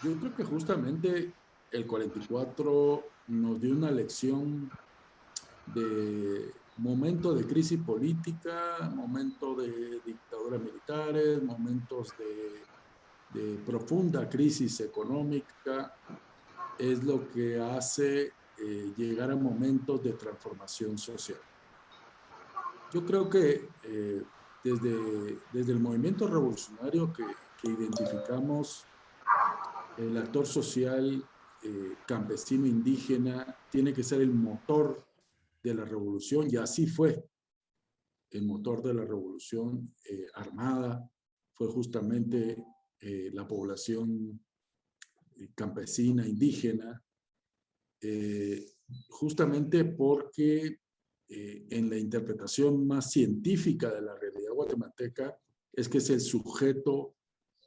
Yo creo que justamente el 44 nos dio una lección de momento de crisis política, momento de dictaduras militares, momentos de profunda crisis económica, es lo que hace llegar a momentos de transformación social. Yo creo que desde el movimiento revolucionario que identificamos, el actor social campesino indígena tiene que ser el motor de la revolución, y así fue. El motor de la revolución armada fue justamente la población campesina, indígena, justamente porque en la interpretación más científica de la realidad guatemalteca es que es el sujeto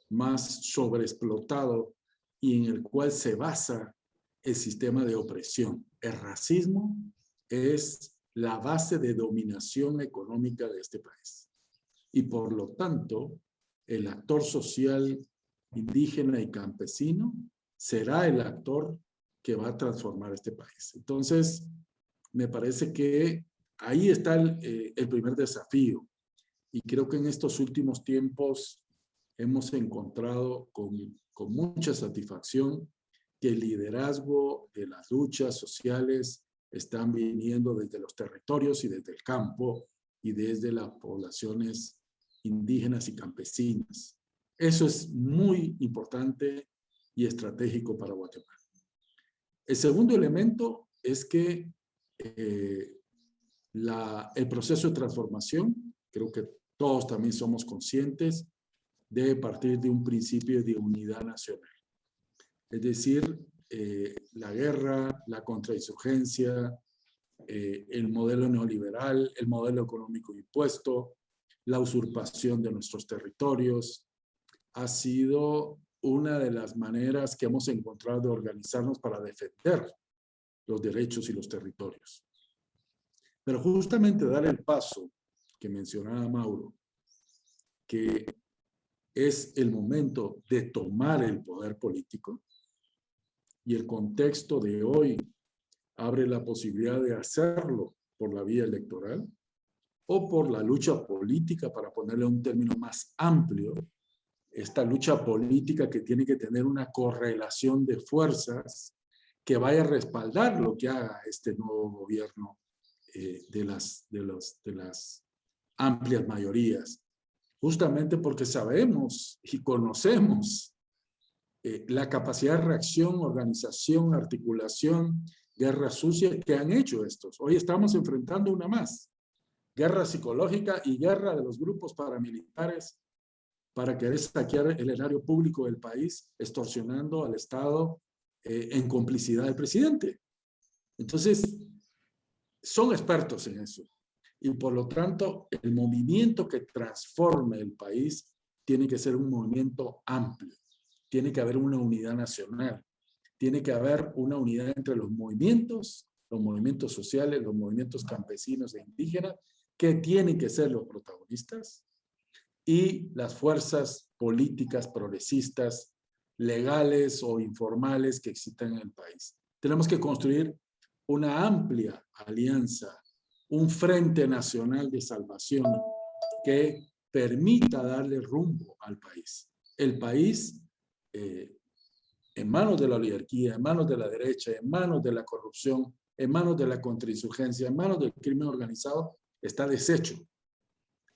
más sobreexplotado y en el cual se basa el sistema de opresión. El racismo es la base de dominación económica de este país. Y por lo tanto, el actor social indígena y campesino será el actor que va a transformar este país. Entonces, me parece que ahí está el primer desafío. Y creo que en estos últimos tiempos hemos encontrado con mucha satisfacción que el liderazgo de las luchas sociales están viniendo desde los territorios y desde el campo y desde las poblaciones indígenas y campesinas. Eso es muy importante y estratégico para Guatemala. El segundo elemento es que el proceso de transformación, creo que todos también somos conscientes, debe partir de un principio de unidad nacional. Es decir, la guerra, la contrainsurgencia, el modelo neoliberal, el modelo económico impuesto, la usurpación de nuestros territorios. Ha sido una de las maneras que hemos encontrado de organizarnos para defender los derechos y los territorios. Pero justamente dar el paso que mencionaba Mauro, que es el momento de tomar el poder político, y el contexto de hoy abre la posibilidad de hacerlo por la vía electoral o por la lucha política, para ponerle un término más amplio, esta lucha política que tiene que tener una correlación de fuerzas que vaya a respaldar lo que haga este nuevo gobierno de las amplias mayorías. Justamente porque sabemos y conocemos la capacidad de reacción, organización, articulación, guerra sucia que han hecho estos. Hoy estamos enfrentando una más. Guerra psicológica y guerra de los grupos paramilitares para querer saquear el erario público del país, extorsionando al Estado en complicidad del presidente. Entonces, son expertos en eso. Y por lo tanto, el movimiento que transforme el país tiene que ser un movimiento amplio. Tiene que haber una unidad nacional. Tiene que haber una unidad entre los movimientos sociales, los movimientos campesinos e indígenas, que tienen que ser los protagonistas, y las fuerzas políticas progresistas, legales o informales que existen en el país. Tenemos que construir una amplia alianza, un frente nacional de salvación que permita darle rumbo al país. El país, en manos de la oligarquía, en manos de la derecha, en manos de la corrupción, en manos de la contrainsurgencia, en manos del crimen organizado, está deshecho.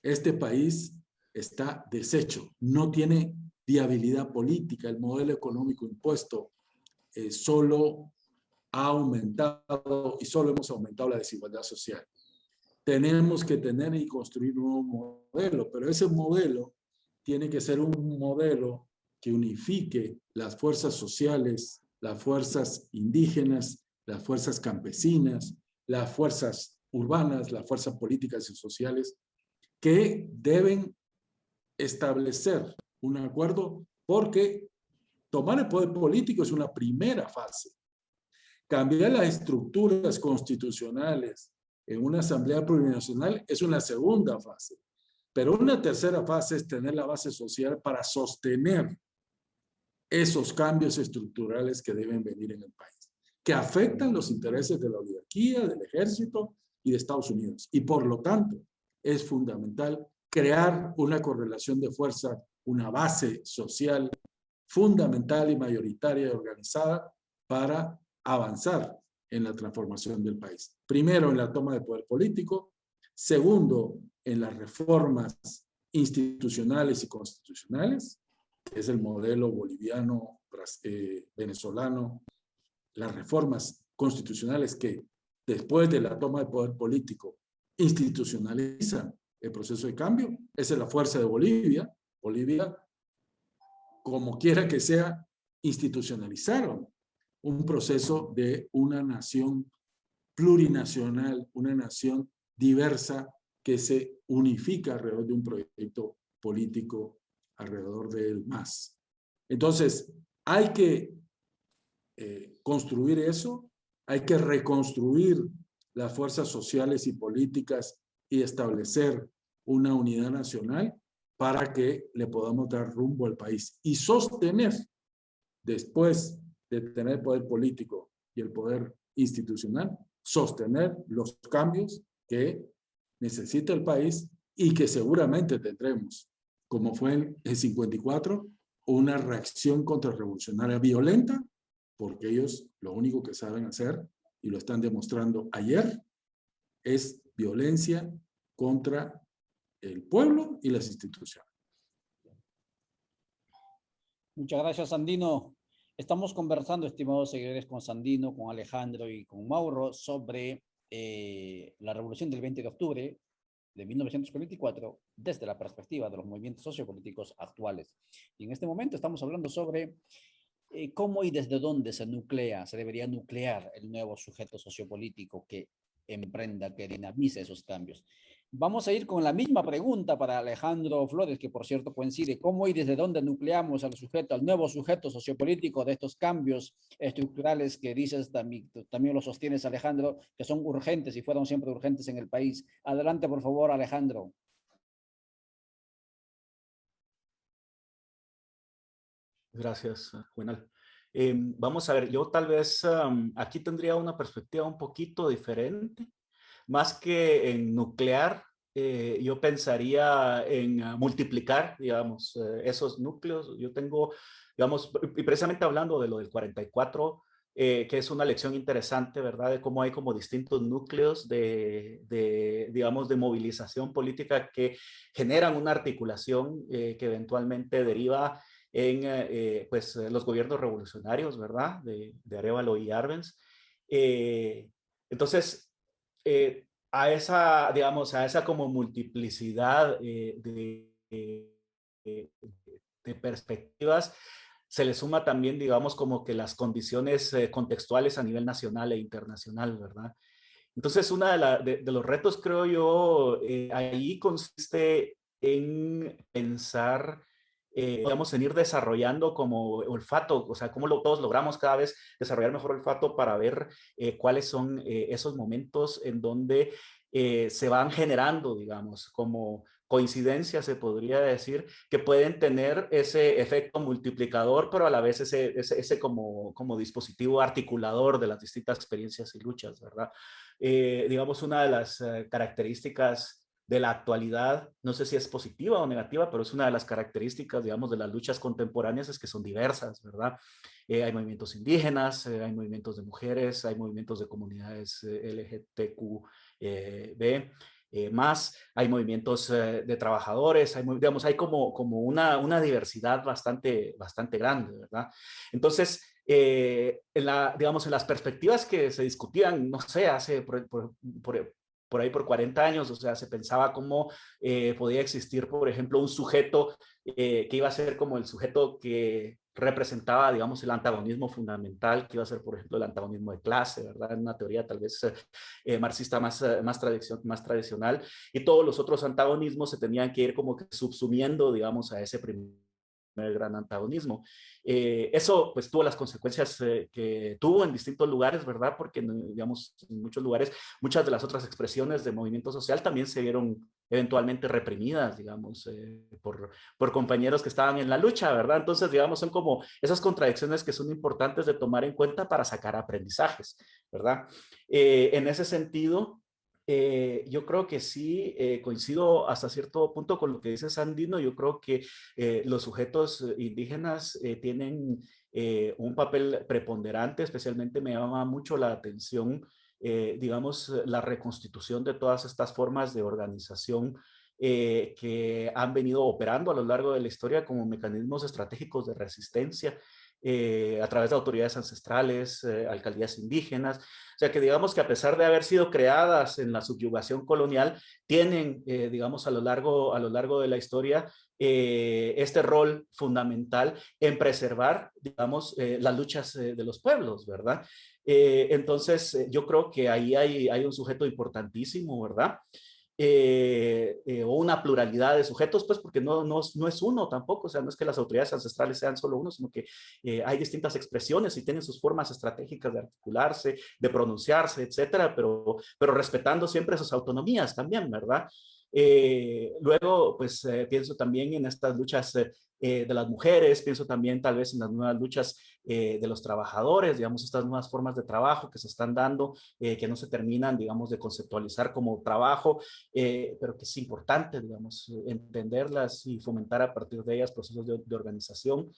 Este país está deshecho, no tiene viabilidad política. El modelo económico impuesto solo ha aumentado y solo hemos aumentado la desigualdad social. Tenemos que tener y construir un nuevo modelo, pero ese modelo tiene que ser un modelo que unifique las fuerzas sociales, las fuerzas indígenas, las fuerzas campesinas, las fuerzas urbanas, las fuerzas políticas y sociales, que deben establecer un acuerdo, porque tomar el poder político es una primera fase. Cambiar las estructuras constitucionales en una asamblea plurinacional es una segunda fase. Pero una tercera fase es tener la base social para sostener esos cambios estructurales que deben venir en el país, que afectan los intereses de la oligarquía, del ejército y de Estados Unidos. Y por lo tanto, es fundamental crear una correlación de fuerza, una base social fundamental y mayoritaria y organizada para avanzar en la transformación del país. Primero, en la toma de poder político. Segundo, en las reformas institucionales y constitucionales, que es el modelo boliviano, venezolano. Las reformas constitucionales que, después de la toma de poder político, institucionalizan el proceso de cambio. Esa es la fuerza de Bolivia. Bolivia, como quiera que sea, institucionalizaron un proceso de una nación plurinacional, una nación diversa que se unifica alrededor de un proyecto político, alrededor del MAS. Entonces, hay que construir eso, hay que reconstruir las fuerzas sociales y políticas y establecer una unidad nacional para que le podamos dar rumbo al país y sostener, después de tener el poder político y el poder institucional, sostener los cambios que necesita el país y que seguramente tendremos, como fue en el 54, una reacción contrarrevolucionaria violenta, porque ellos lo único que saben hacer, y lo están demostrando ayer, es violencia contra el pueblo y las instituciones. Muchas gracias, Sandino. Estamos conversando, estimados seguidores, con Sandino, con Alejandro y con Mauro sobre la revolución del 20 de octubre de 1944 desde la perspectiva de los movimientos sociopolíticos actuales. Y en este momento estamos hablando sobre cómo y desde dónde se debería nuclear el nuevo sujeto sociopolítico que emprenda, que dinamice esos cambios. Vamos a ir con la misma pregunta para Alejandro Flores, que por cierto coincide. ¿Cómo y desde dónde nucleamos al sujeto, al nuevo sujeto sociopolítico de estos cambios estructurales que dices, también lo sostienes, Alejandro, que son urgentes y fueron siempre urgentes en el país? Adelante, por favor, Alejandro. Gracias, Juvenal. Vamos a ver, yo tal vez aquí tendría una perspectiva un poquito diferente. Más que en nuclear, yo pensaría en multiplicar, digamos, esos núcleos. Yo tengo, digamos, y precisamente hablando de lo del 44, que es una lección interesante, ¿verdad? De cómo hay como distintos núcleos digamos, de movilización política que generan una articulación que eventualmente deriva en, pues, los gobiernos revolucionarios, ¿verdad? De Arévalo y Arbenz. Entonces, a esa, digamos, a esa como multiplicidad de perspectivas, se le suma también, digamos, como que las condiciones contextuales a nivel nacional e internacional, ¿verdad? Entonces, uno de los retos, creo yo, ahí consiste en pensar, digamos, en ir desarrollando como olfato, o sea, cómo todos logramos cada vez desarrollar mejor olfato para ver cuáles son esos momentos en donde se van generando, digamos, como coincidencias, se podría decir, que pueden tener ese efecto multiplicador, pero a la vez ese como dispositivo articulador de las distintas experiencias y luchas, ¿verdad? Digamos, una de las características de la actualidad, no sé si es positiva o negativa, pero es una de las características, digamos, de las luchas contemporáneas, es que son diversas, ¿verdad? Hay movimientos indígenas, hay movimientos de mujeres, hay movimientos de comunidades LGTQ+, más, hay movimientos de trabajadores, digamos, hay como una diversidad bastante grande, ¿verdad? Entonces, digamos, en las perspectivas que se discutían, no sé, hace por ahí por 40 años, o sea, se pensaba cómo podía existir, por ejemplo, un sujeto que iba a ser como el sujeto que representaba, digamos, el antagonismo fundamental, que iba a ser, por ejemplo, el antagonismo de clase, ¿verdad? En una teoría tal vez marxista más tradicional, y todos los otros antagonismos se tenían que ir como que subsumiendo, digamos, a ese primer gran antagonismo. Eso pues tuvo las consecuencias que tuvo en distintos lugares, ¿verdad? Porque, digamos, en muchos lugares, muchas de las otras expresiones de movimiento social también se vieron eventualmente reprimidas, digamos, por compañeros que estaban en la lucha, ¿verdad? Entonces, digamos, son como esas contradicciones que son importantes de tomar en cuenta para sacar aprendizajes, ¿verdad? En ese sentido, yo creo que sí, coincido hasta cierto punto con lo que dice Sandino. Yo creo que los sujetos indígenas tienen un papel preponderante, especialmente me llama mucho la atención, digamos, la reconstitución de todas estas formas de organización que han venido operando a lo largo de la historia como mecanismos estratégicos de resistencia a través de autoridades ancestrales, alcaldías indígenas. O sea que digamos que a pesar de haber sido creadas en la subyugación colonial, tienen, digamos, a lo largo de la historia, este rol fundamental en preservar, digamos, las luchas de los pueblos, ¿verdad? Entonces, yo creo que ahí hay un sujeto importantísimo, ¿verdad? O una pluralidad de sujetos, pues porque no es uno tampoco, o sea, no es que las autoridades ancestrales sean solo uno, sino que hay distintas expresiones y tienen sus formas estratégicas de articularse, de pronunciarse, etcétera, pero respetando siempre sus autonomías también, ¿verdad? Luego, pues pienso también en estas luchas de las mujeres, pienso también tal vez en las nuevas luchas de los trabajadores, digamos, estas nuevas formas de trabajo que se están dando, que no se terminan, digamos, de conceptualizar como trabajo, pero que es importante, digamos, entenderlas y fomentar a partir de ellas procesos de organización.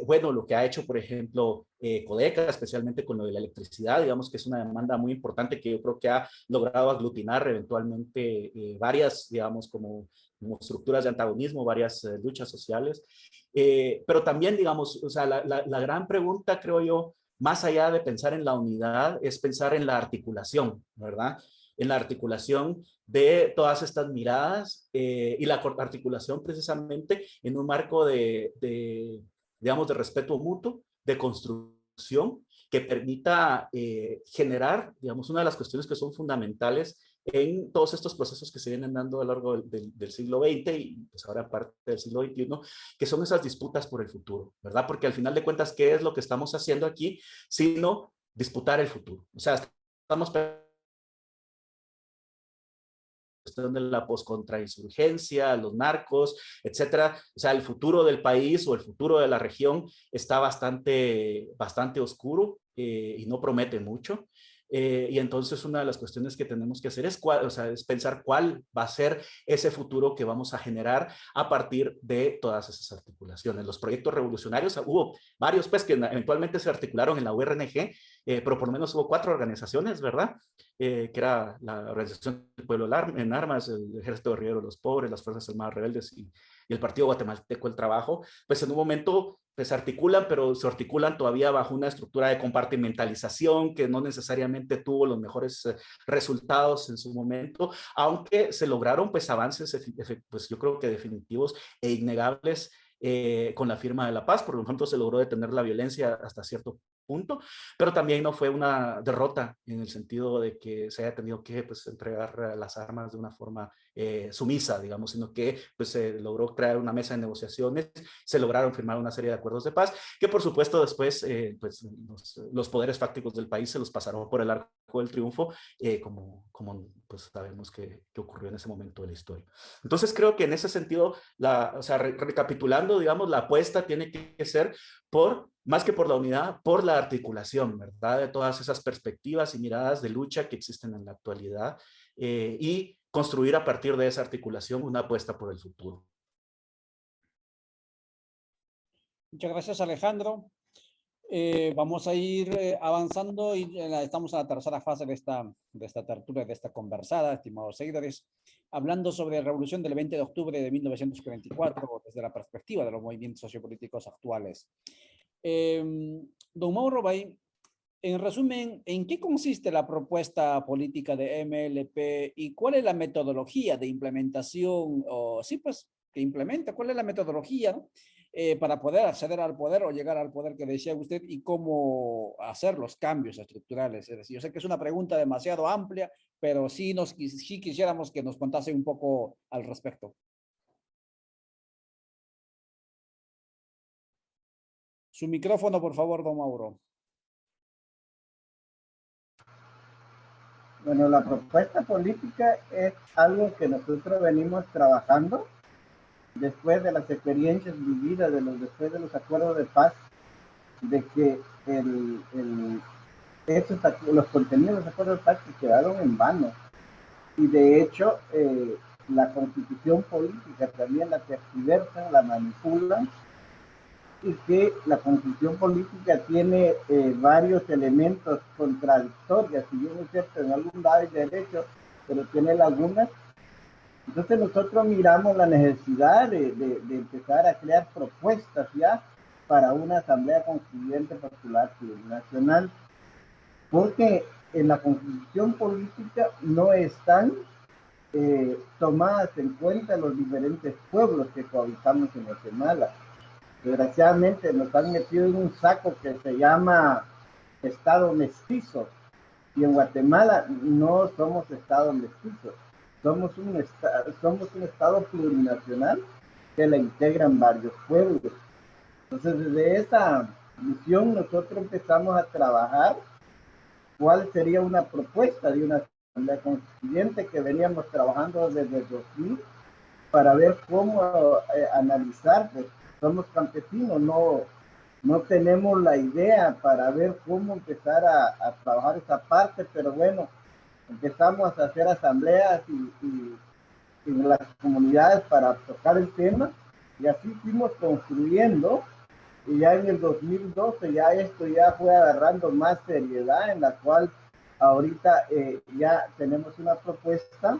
Bueno, lo que ha hecho, por ejemplo, Codeca, especialmente con lo de la electricidad, digamos que es una demanda muy importante que yo creo que ha logrado aglutinar eventualmente varias, digamos, como estructuras de antagonismo, varias luchas sociales. Pero también, digamos, o sea, la gran pregunta, creo yo, más allá de pensar en la unidad, es pensar en la articulación, ¿verdad? En la articulación de todas estas miradas y la articulación precisamente en un marco digamos, de respeto mutuo, de construcción, que permita generar, digamos, una de las cuestiones que son fundamentales en todos estos procesos que se vienen dando a lo largo del siglo XX y pues ahora parte del siglo XXI, que son esas disputas por el futuro, ¿verdad? Porque al final de cuentas, ¿qué es lo que estamos haciendo aquí? Sino disputar el futuro. O sea, estamos de la poscontrainsurgencia, los narcos, etcétera. O sea, el futuro del país o el futuro de la región está bastante oscuro y no promete mucho. Y entonces una de las cuestiones que tenemos que hacer es pensar cuál va a ser ese futuro que vamos a generar a partir de todas esas articulaciones. Los proyectos revolucionarios, hubo varios pues que eventualmente se articularon en la URNG, pero por lo menos hubo 4 organizaciones, ¿verdad? Que era la Organización del Pueblo en Armas, el Ejército Guerrillero de los Pobres, las Fuerzas Armadas Rebeldes y el Partido Guatemalteco del Trabajo, pues en un momento pues se articulan, pero se articulan todavía bajo una estructura de compartimentalización que no necesariamente tuvo los mejores resultados en su momento, aunque se lograron pues avances, pues yo creo que definitivos e innegables con la firma de la paz. Por lo tanto, se logró detener la violencia hasta cierto punto, pero también no fue una derrota en el sentido de que se haya tenido que pues, entregar las armas de una forma sumisa, digamos, sino que pues, se logró crear una mesa de negociaciones, se lograron firmar una serie de acuerdos de paz, que por supuesto después pues, los poderes fácticos del país se los pasaron por el arco del triunfo, como pues, sabemos que ocurrió en ese momento de la historia. Entonces creo que en ese sentido, o sea, recapitulando, digamos, la apuesta tiene que ser más que por la unidad, por la articulación, ¿verdad? De todas esas perspectivas y miradas de lucha que existen en la actualidad y construir a partir de esa articulación una apuesta por el futuro. Muchas gracias, Alejandro. Vamos a ir avanzando y estamos en la tercera fase de esta tertulia, de esta conversada, estimados seguidores, hablando sobre la revolución del 20 de octubre de 1944 desde la perspectiva de los movimientos sociopolíticos actuales. Don Mauro Bay, en resumen, ¿en qué consiste la propuesta política de MLP y cuál es la metodología de implementación, o sí, pues, que implementa, cuál es la metodología, ¿no? Para poder acceder al poder o llegar al poder que decía usted y cómo hacer los cambios estructurales? Es decir, yo sé que es una pregunta demasiado amplia, pero sí quisiéramos que nos contase un poco al respecto. Su micrófono, por favor, don Mauro. Bueno, la propuesta política es algo que nosotros venimos trabajando después de las experiencias vividas, después de los acuerdos de paz, de que los contenidos de los acuerdos de paz se quedaron en vano. Y de hecho, la constitución política también la tergiversan, la manipulan, y que la constitución política tiene varios elementos contradictorios, si bien es cierto, en algún lado hay derechos, pero tiene lagunas. Entonces nosotros miramos la necesidad de empezar a crear propuestas ya para una asamblea constituyente popular plurinacional, porque en la constitución política no están tomadas en cuenta los diferentes pueblos que cohabitamos en Guatemala. Desgraciadamente nos han metido en un saco que se llama Estado mestizo, y en Guatemala no somos Estado mestizo. Somos un estado plurinacional que la integran varios pueblos. Entonces, desde esa visión, nosotros empezamos a trabajar cuál sería una propuesta de una asamblea constituyente que veníamos trabajando desde el 2000 para ver cómo analizar. Pues, somos campesinos, no tenemos la idea para ver cómo empezar a trabajar esa parte, pero bueno, empezamos a hacer asambleas y en las comunidades para tocar el tema, y así fuimos construyendo, y ya en el 2012 ya esto ya fue agarrando más seriedad, en la cual ahorita ya tenemos una propuesta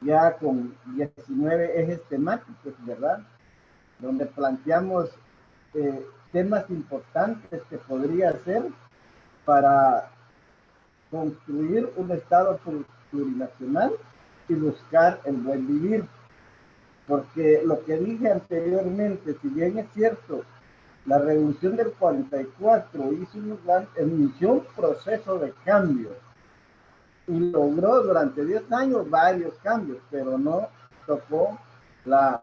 ya con 19 ejes temáticos, ¿verdad? Donde planteamos temas importantes que podría ser para construir un Estado plurinacional y buscar el buen vivir. Porque lo que dije anteriormente, si bien es cierto La revolución del 44 inició un proceso de cambio y logró durante 10 años varios cambios, pero no tocó la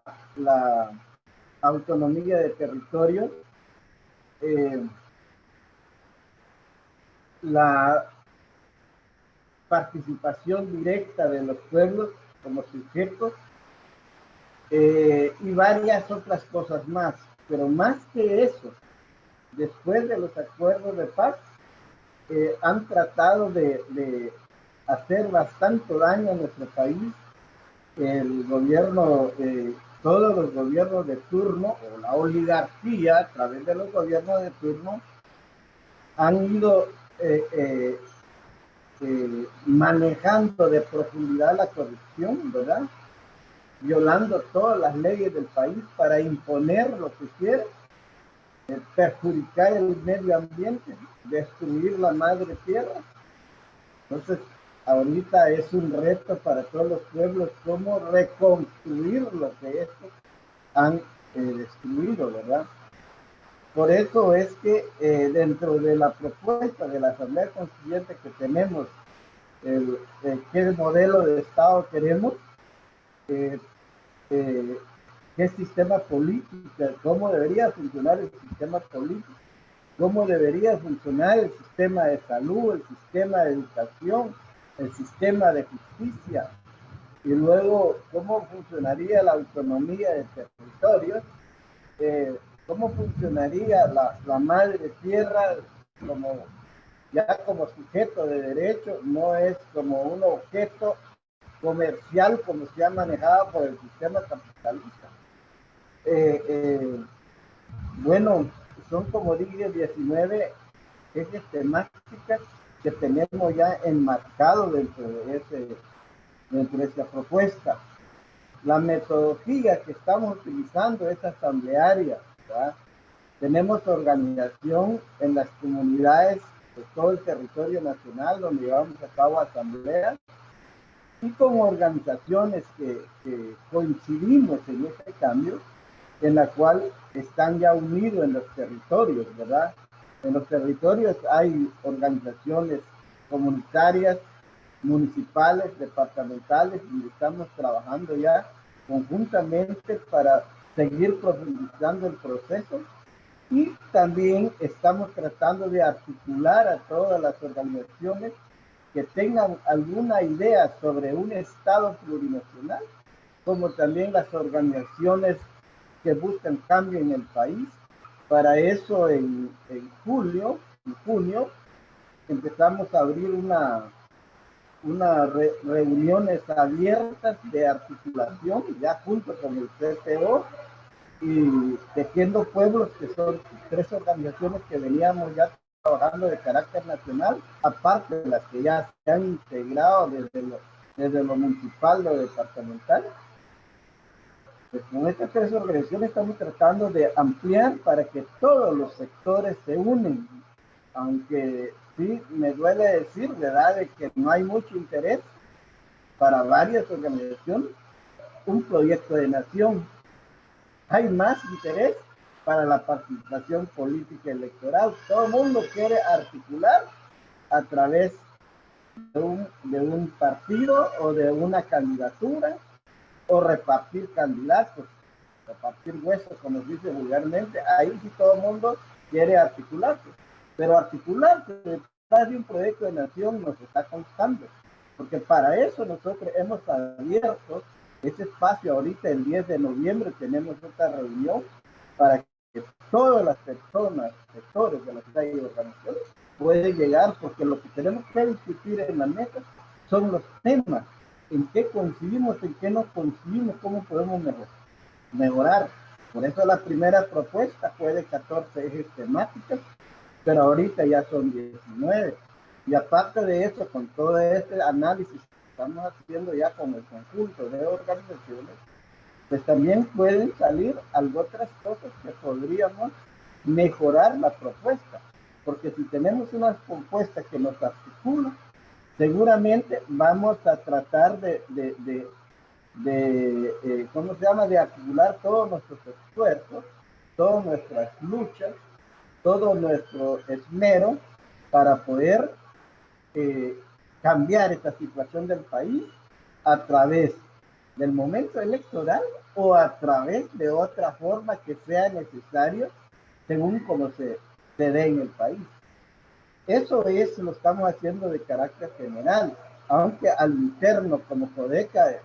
autonomía de territorio, la participación directa de los pueblos como sujetos y varias otras cosas más. Pero más que eso, después de los acuerdos de paz, han tratado de hacer bastante daño a nuestro país. El gobierno, todos los gobiernos de turno, o la oligarquía a través de los gobiernos de turno, han ido manejando de profundidad la corrupción, ¿verdad? Violando todas las leyes del país para imponer lo que quiere, perjudicar el medio ambiente, destruir la madre tierra. Entonces, ahorita es un reto para todos los pueblos cómo reconstruir lo que estos han destruido, ¿verdad? Por eso es que dentro de la propuesta de la Asamblea Constituyente que tenemos, qué modelo de Estado queremos, qué sistema político, cómo debería funcionar el sistema político, cómo debería funcionar el sistema de salud, el sistema de educación, el sistema de justicia, y luego cómo funcionaría la autonomía de territorios, cómo funcionaría la madre tierra como ya como sujeto de derecho, no es como un objeto comercial como se ha manejado por el sistema capitalista. Bueno, son como dije 19 ejes temáticas que tenemos ya enmarcado dentro de esa propuesta. La metodología que estamos utilizando es asamblearia, ¿verdad? Tenemos organización en las comunidades de todo el territorio nacional donde llevamos a cabo asambleas y como organizaciones que coincidimos en este cambio, en la cual están ya unidos en los territorios, ¿verdad? En los territorios hay organizaciones comunitarias, municipales, departamentales, y estamos trabajando ya conjuntamente para seguir profundizando el proceso, y también estamos tratando de articular a todas las organizaciones que tengan alguna idea sobre un Estado plurinacional, como también las organizaciones que buscan cambio en el país. Para eso en junio empezamos a abrir reuniones abiertas de articulación ya junto con el CTO y Tejiendo Pueblos, que son 3 organizaciones que veníamos ya trabajando de carácter nacional, aparte de las que ya se han integrado desde lo municipal, lo departamental. Pues con estas 3 organizaciones estamos tratando de ampliar para que todos los sectores se unen, aunque sí me duele decir, ¿verdad?, de que no hay mucho interés para varias organizaciones, un proyecto de nación. Hay más interés para la participación política electoral. Todo el mundo quiere articular a través de un partido o de una candidatura, o repartir candidatos, repartir huesos, como se dice vulgarmente. Ahí sí todo el mundo quiere articularse, pero articularse detrás de un proyecto de nación nos está costando, porque para eso nosotros hemos abierto ese espacio. Ahorita el 10 de noviembre tenemos otra reunión para que todas las personas, sectores de las 6 organizaciones pueden llegar, porque lo que tenemos que discutir en la mesa son los temas, en qué coincidimos, en qué no coincidimos, cómo podemos mejorar. Por eso la primera propuesta fue de 14 ejes temáticos, pero ahorita ya son 19. Y aparte de eso, con todo este análisis que estamos haciendo ya con el conjunto de organizaciones, pues también pueden salir otras cosas que podríamos mejorar la propuesta. Porque si tenemos una propuesta que nos articula, seguramente vamos a tratar ¿cómo se llama?, de acumular todos nuestros esfuerzos todas nuestras luchas, todo nuestro esmero para poder cambiar esta situación del país a través del momento electoral o a través de otra forma que sea necesario según como se dé en el país. Eso lo estamos haciendo de carácter general, aunque al interno como Codeca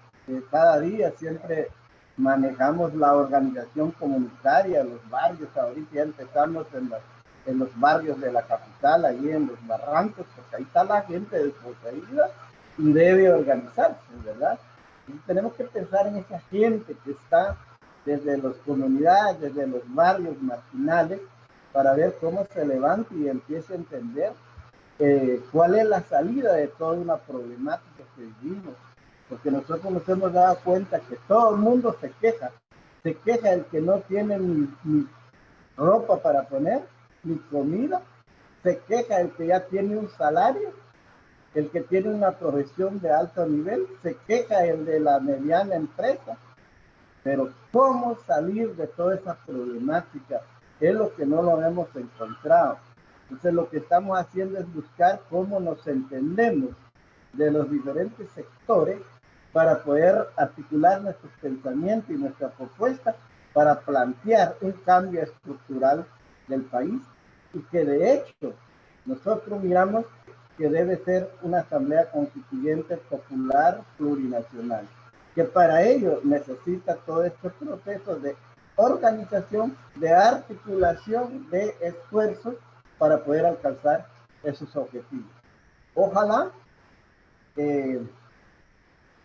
cada día siempre manejamos la organización comunitaria, los barrios. Ahorita ya empezamos en los barrios de la capital, ahí en los barrancos, porque ahí está la gente desposeída y debe organizarse, ¿verdad? Y tenemos que pensar en esa gente que está desde las comunidades, desde los barrios marginales, para ver cómo se levanta y empieza a entender cuál es la salida de toda una problemática que vivimos. Porque nosotros nos hemos dado cuenta que todo el mundo se queja el que no tiene ni ropa para poner, ni comida, se queja el que ya tiene un salario, el que tiene una profesión de alto nivel, se queja el de la mediana empresa, pero cómo salir de toda esa problemática es lo que no lo hemos encontrado. Entonces lo que estamos haciendo es buscar cómo nos entendemos de los diferentes sectores para poder articular nuestros pensamientos y nuestras propuestas para plantear un cambio estructural del país y que de hecho nosotros miramos que debe ser una asamblea constituyente popular plurinacional, que para ello necesita todo este proceso de organización, de articulación, de esfuerzos para poder alcanzar esos objetivos. Ojalá en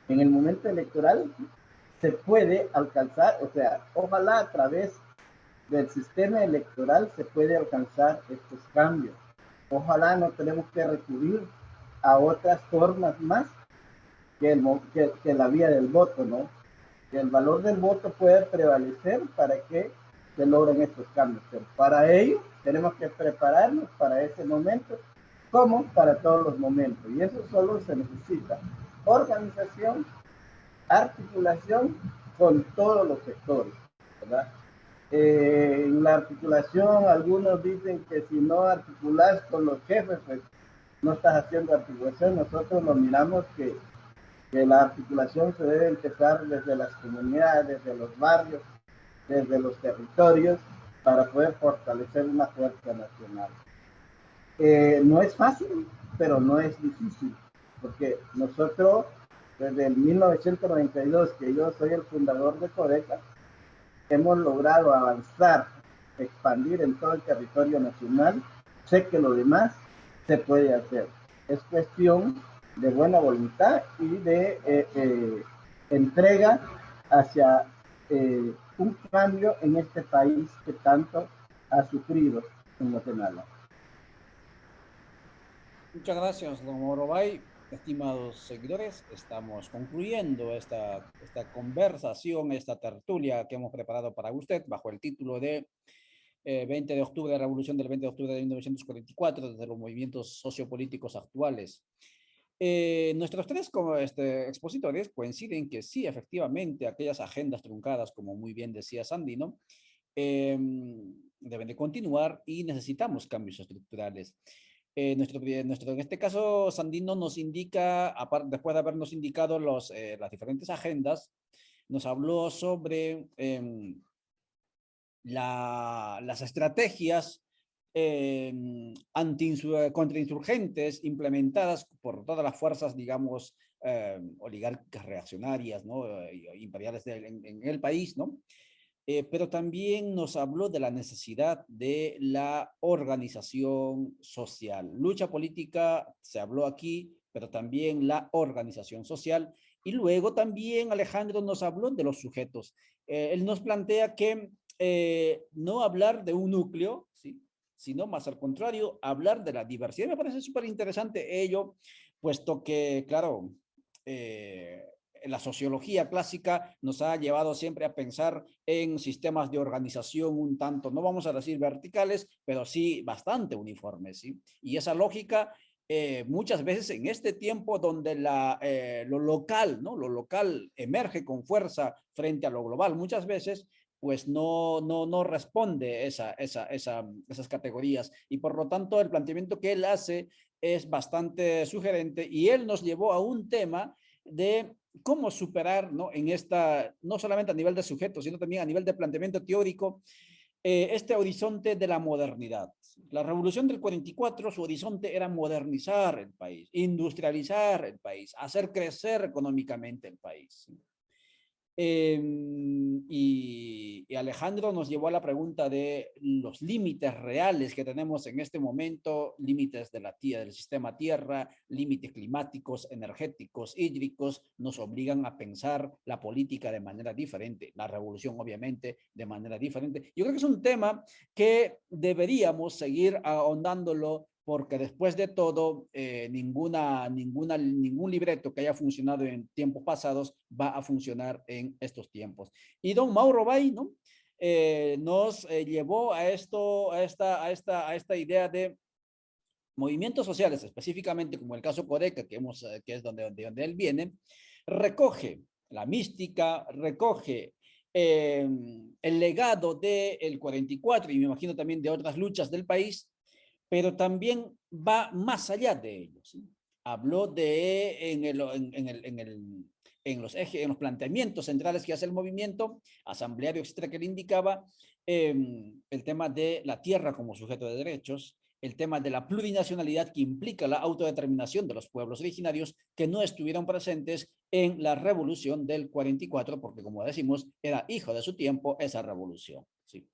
el momento electoral se puede alcanzar, o sea, ojalá a través del sistema electoral se puede alcanzar estos cambios. Ojalá no tenemos que recurrir a otras formas más que la vía del voto, ¿no? Que el valor del voto pueda prevalecer para que se logren estos cambios. Pero para ello tenemos que prepararnos para ese momento, como para todos los momentos. Y eso solo se necesita organización, articulación con todos los sectores, ¿verdad? En la articulación, algunos dicen que si no articulas con los jefes, pues no estás haciendo articulación. Nosotros lo miramos que la articulación se debe empezar desde las comunidades, desde los barrios, desde los territorios, para poder fortalecer una fuerza nacional. No es fácil, pero no es difícil, porque nosotros, desde el 1992, que yo soy el fundador de Codeca, hemos logrado avanzar, expandir en todo el territorio nacional. Sé que lo demás se puede hacer. Es cuestión de buena voluntad y de entrega hacia un cambio en este país que tanto ha sufrido en Guatemala. Muchas gracias, don Morobay. Estimados seguidores, estamos concluyendo esta conversación, esta tertulia que hemos preparado para usted bajo el título de 20 de octubre, la revolución del 20 de octubre de 1944, desde los movimientos sociopolíticos actuales. Nuestros tres expositores coinciden que sí, efectivamente, aquellas agendas truncadas, como muy bien decía Sandino, deben de continuar y necesitamos cambios estructurales. En este caso, Sandino nos indica, después de habernos indicado las diferentes agendas, nos habló sobre las estrategias contrainsurgentes implementadas por todas las fuerzas, digamos, oligárquicas reaccionarias, ¿no? Imperiales en el país, ¿no? Pero también nos habló de la necesidad de la organización social. Lucha política se habló aquí, pero también la organización social. Y luego también Alejandro nos habló de los sujetos. Él nos plantea que no hablar de un núcleo, ¿sí?, sino más al contrario, hablar de la diversidad. Me parece súper interesante ello, puesto que, claro, la sociología clásica nos ha llevado siempre a pensar en sistemas de organización un tanto, no vamos a decir verticales, pero sí bastante uniformes, ¿sí? Y esa lógica, muchas veces en este tiempo donde lo local, ¿no? Lo local emerge con fuerza frente a lo global, muchas veces, pues no responde esas categorías. Y por lo tanto, el planteamiento que él hace es bastante sugerente y él nos llevó a un tema de cómo superar, ¿no? No solamente a nivel de sujeto, sino también a nivel de planteamiento teórico, este horizonte de la modernidad. La revolución del 44, su horizonte era modernizar el país, industrializar el país, hacer crecer económicamente el país. Y Alejandro nos llevó a la pregunta de los límites reales que tenemos en este momento, límites de la tierra, del sistema tierra, límites climáticos, energéticos, hídricos, nos obligan a pensar la política de manera diferente, la revolución obviamente de manera diferente. Yo creo que es un tema que deberíamos seguir ahondándolo, porque después de todo, ningún libreto que haya funcionado en tiempos pasados va a funcionar en estos tiempos. Y don Mauro Bay, ¿no? Nos llevó a esta idea de movimientos sociales, específicamente como el caso Codeca, que es donde él viene, recoge la mística, recoge el legado del 44 y me imagino también de otras luchas del país, pero también va más allá de ello, ¿sí? Habló en los planteamientos centrales que hace el movimiento asambleario, etcétera, que le indicaba el tema de la tierra como sujeto de derechos, el tema de la plurinacionalidad que implica la autodeterminación de los pueblos originarios que no estuvieron presentes en la revolución del 44, porque como decimos, era hijo de su tiempo esa revolución, ¿sí?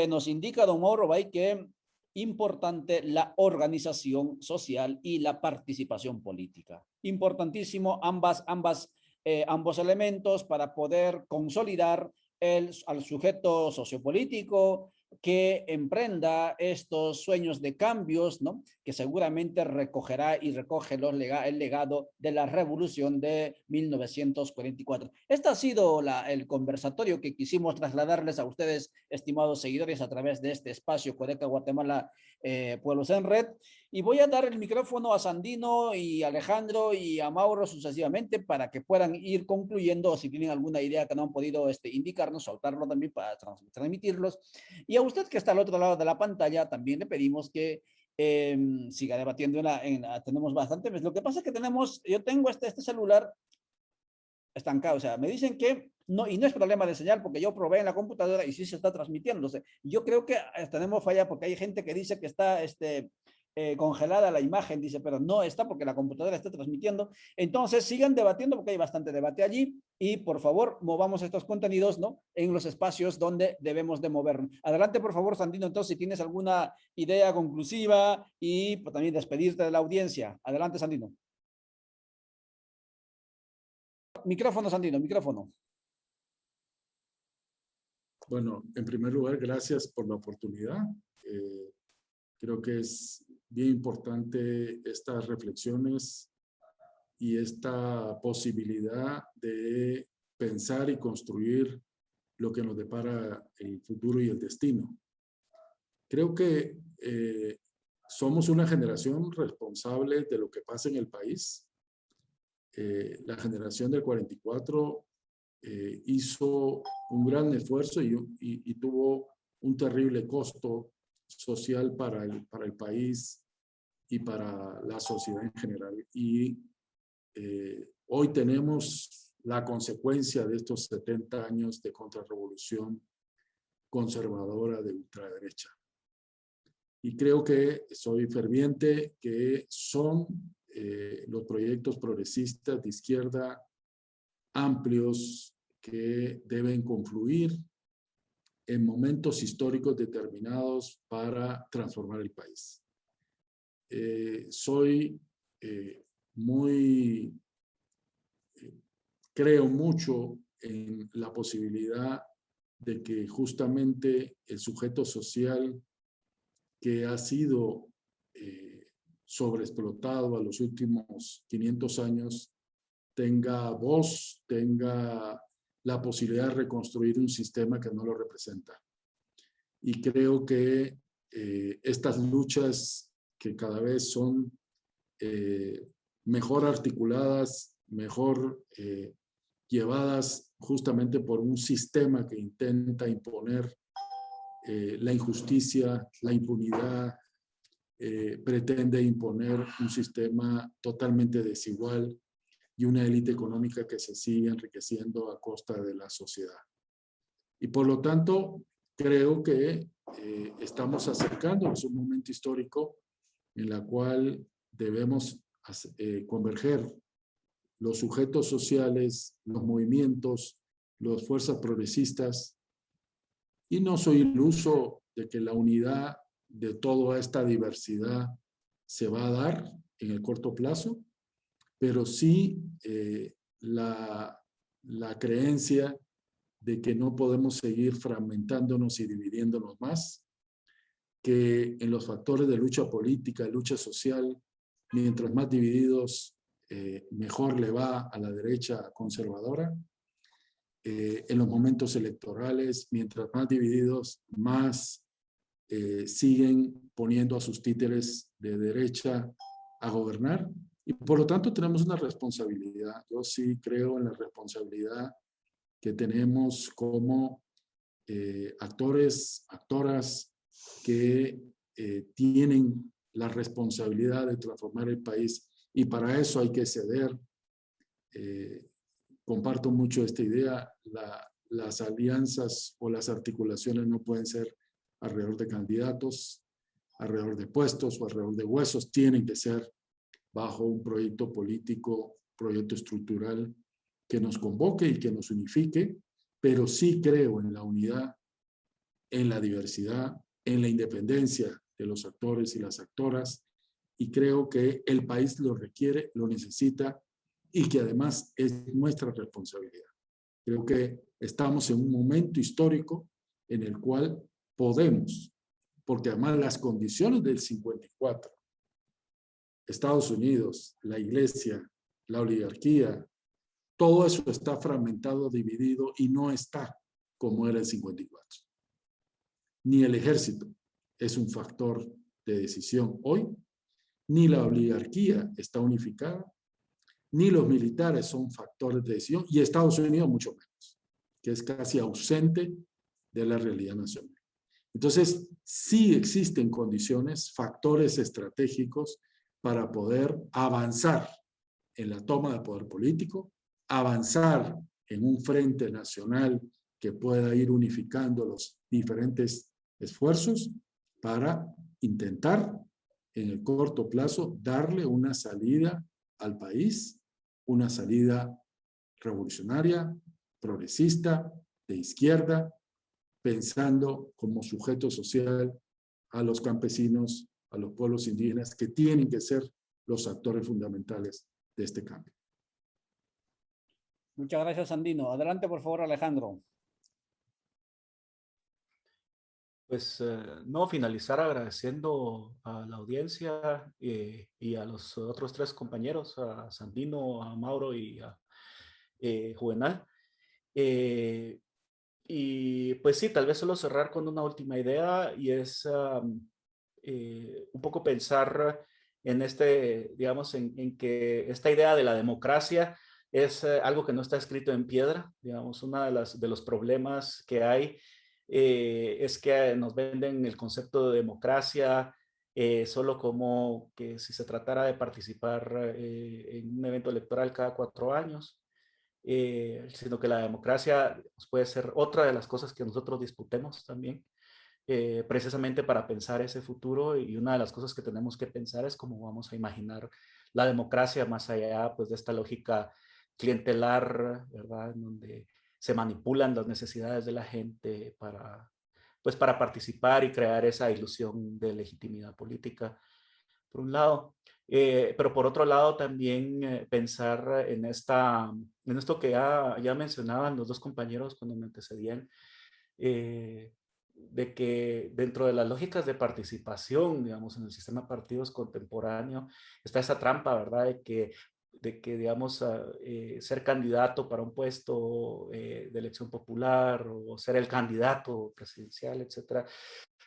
Nos indica don Mauro Bay que importante la organización social y la participación política. Importantísimo ambos elementos para poder consolidar al sujeto sociopolítico que emprenda estos sueños de cambios, ¿no? Que seguramente recogerá y recoge el legado de la revolución de 1944. Este ha sido el conversatorio que quisimos trasladarles a ustedes, estimados seguidores, a través de este espacio Codeca Guatemala Pueblos en Red. Y voy a dar el micrófono a Sandino y Alejandro y a Mauro sucesivamente para que puedan ir concluyendo, o si tienen alguna idea que no han podido indicarnos, soltarlo también para transmitirlos. Y a usted que está al otro lado de la pantalla, también le pedimos que siga debatiendo. Tenemos bastante. Lo que pasa es que yo tengo este celular estancado, o sea, me dicen que no, y no es problema de señal porque yo probé en la computadora y sí se está transmitiéndose. Yo creo que tenemos falla porque hay gente que dice que está congelada la imagen, dice, pero no está porque la computadora está transmitiendo. Entonces sigan debatiendo porque hay bastante debate allí y por favor movamos estos contenidos, ¿no? En los espacios donde debemos de movernos. Adelante, por favor, Sandino, entonces si tienes alguna idea conclusiva y pues, también despedirte de la audiencia. Adelante, Sandino. Micrófono, Sandino, micrófono. Bueno, en primer lugar, gracias por la oportunidad. Creo que es bien importante estas reflexiones y esta posibilidad de pensar y construir lo que nos depara el futuro y el destino. Creo que somos una generación responsable de lo que pasa en el país. La generación del 44 hizo un gran esfuerzo y tuvo un terrible costo social para el país y para la sociedad en general. Y hoy tenemos la consecuencia de estos 70 años de contrarrevolución conservadora de ultraderecha. Y creo que soy ferviente que son los proyectos progresistas de izquierda amplios que deben confluir en momentos históricos determinados para transformar el país. Creo mucho en la posibilidad de que justamente el sujeto social que ha sido sobreexplotado a los últimos 500 años tenga voz, tenga la posibilidad de reconstruir un sistema que no lo representa. Y creo que estas luchas que cada vez son mejor articuladas, mejor llevadas justamente por un sistema que intenta imponer la injusticia, la impunidad, pretende imponer un sistema totalmente desigual y una élite económica que se sigue enriqueciendo a costa de la sociedad. Y por lo tanto, creo que estamos acercándonos a un momento histórico en la cual debemos converger los sujetos sociales, los movimientos, las fuerzas progresistas. Y no soy iluso de que la unidad de toda esta diversidad se va a dar en el corto plazo, pero sí la creencia de que no podemos seguir fragmentándonos y dividiéndonos más, que en los factores de lucha política, de lucha social, mientras más divididos, mejor le va a la derecha conservadora. En los momentos electorales, mientras más divididos, más siguen poniendo a sus títeres de derecha a gobernar. Y por lo tanto tenemos una responsabilidad. Yo sí creo en la responsabilidad que tenemos como actores, actoras que tienen la responsabilidad de transformar el país, y para eso hay que ceder. Comparto mucho esta idea. Las alianzas o las articulaciones no pueden ser alrededor de candidatos, alrededor de puestos o alrededor de huesos. Tienen que ser bajo un proyecto político, proyecto estructural que nos convoque y que nos unifique, pero sí creo en la unidad, en la diversidad, en la independencia de los actores y las actoras, y creo que el país lo requiere, lo necesita, y que además es nuestra responsabilidad. Creo que estamos en un momento histórico en el cual podemos, porque además las condiciones del 54, Estados Unidos, la iglesia, la oligarquía, todo eso está fragmentado, dividido y no está como era el 54. Ni el ejército es un factor de decisión hoy, ni la oligarquía está unificada, ni los militares son factores de decisión, y Estados Unidos mucho menos, que es casi ausente de la realidad nacional. Entonces, sí existen condiciones, factores estratégicos para poder avanzar en la toma de poder político, avanzar en un frente nacional que pueda ir unificando los diferentes esfuerzos para intentar en el corto plazo darle una salida al país, una salida revolucionaria, progresista, de izquierda, pensando como sujeto social a los campesinos, a los pueblos indígenas, que tienen que ser los actores fundamentales de este cambio. Muchas gracias, Sandino. Adelante, por favor, Alejandro. Pues no, finalizar agradeciendo a la audiencia y a los otros tres compañeros, a Sandino, a Mauro y a Juvenal. Y pues sí, tal vez solo cerrar con una última idea, y es un poco pensar en digamos, en que esta idea de la democracia es algo que no está escrito en piedra. Digamos, uno de los problemas que hay es que nos venden el concepto de democracia solo como que si se tratara de participar en un evento electoral cada 4 años. Sino que la democracia puede ser otra de las cosas que nosotros disputemos también, precisamente para pensar ese futuro. Y una de las cosas que tenemos que pensar es cómo vamos a imaginar la democracia más allá, pues, de esta lógica clientelar, ¿verdad? En donde se manipulan las necesidades de la gente pues, para participar y crear esa ilusión de legitimidad política, por un lado. Pero por otro lado también pensar en esto que ya mencionaban los dos compañeros cuando me antecedían, de que dentro de las lógicas de participación, digamos, en el sistema de partidos contemporáneo, está esa trampa, ¿verdad? De que digamos, ser candidato para un puesto de elección popular o ser el candidato presidencial, etcétera,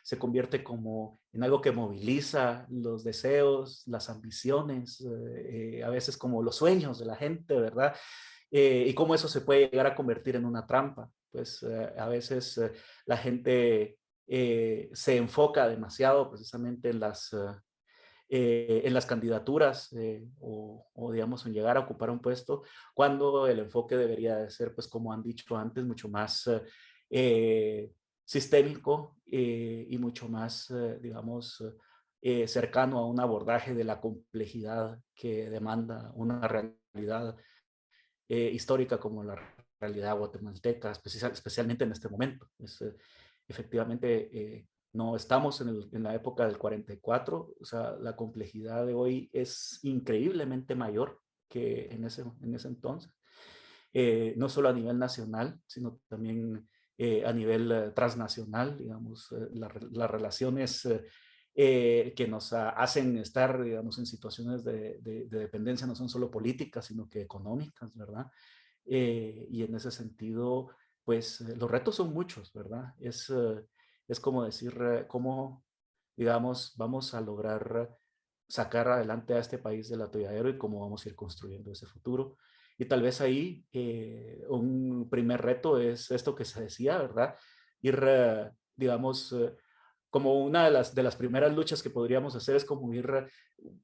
se convierte como en algo que moviliza los deseos, las ambiciones, a veces como los sueños de la gente, ¿verdad? y cómo eso se puede llegar a convertir en una trampa. Pues a veces la gente se enfoca demasiado precisamente en las candidaturas o, digamos, en llegar a ocupar un puesto, cuando el enfoque debería de ser, pues como han dicho antes, mucho más sistémico y mucho más, digamos, cercano a un abordaje de la complejidad que demanda una realidad histórica como la realidad guatemalteca, especialmente en este momento. Efectivamente, no estamos en la época del 44, o sea, la complejidad de hoy es increíblemente mayor que en ese entonces, no solo a nivel nacional, sino también a nivel transnacional, digamos, las relaciones que nos hacen estar, digamos, en situaciones de dependencia no son solo políticas, sino que económicas, ¿verdad? Y en ese sentido, pues los retos son muchos, ¿verdad? Es como decir, cómo, digamos, vamos a lograr sacar adelante a este país del atolladero y cómo vamos a ir construyendo ese futuro. Y tal vez ahí un primer reto es esto que se decía, ¿verdad? Ir, digamos, como una de las primeras luchas que podríamos hacer es como ir,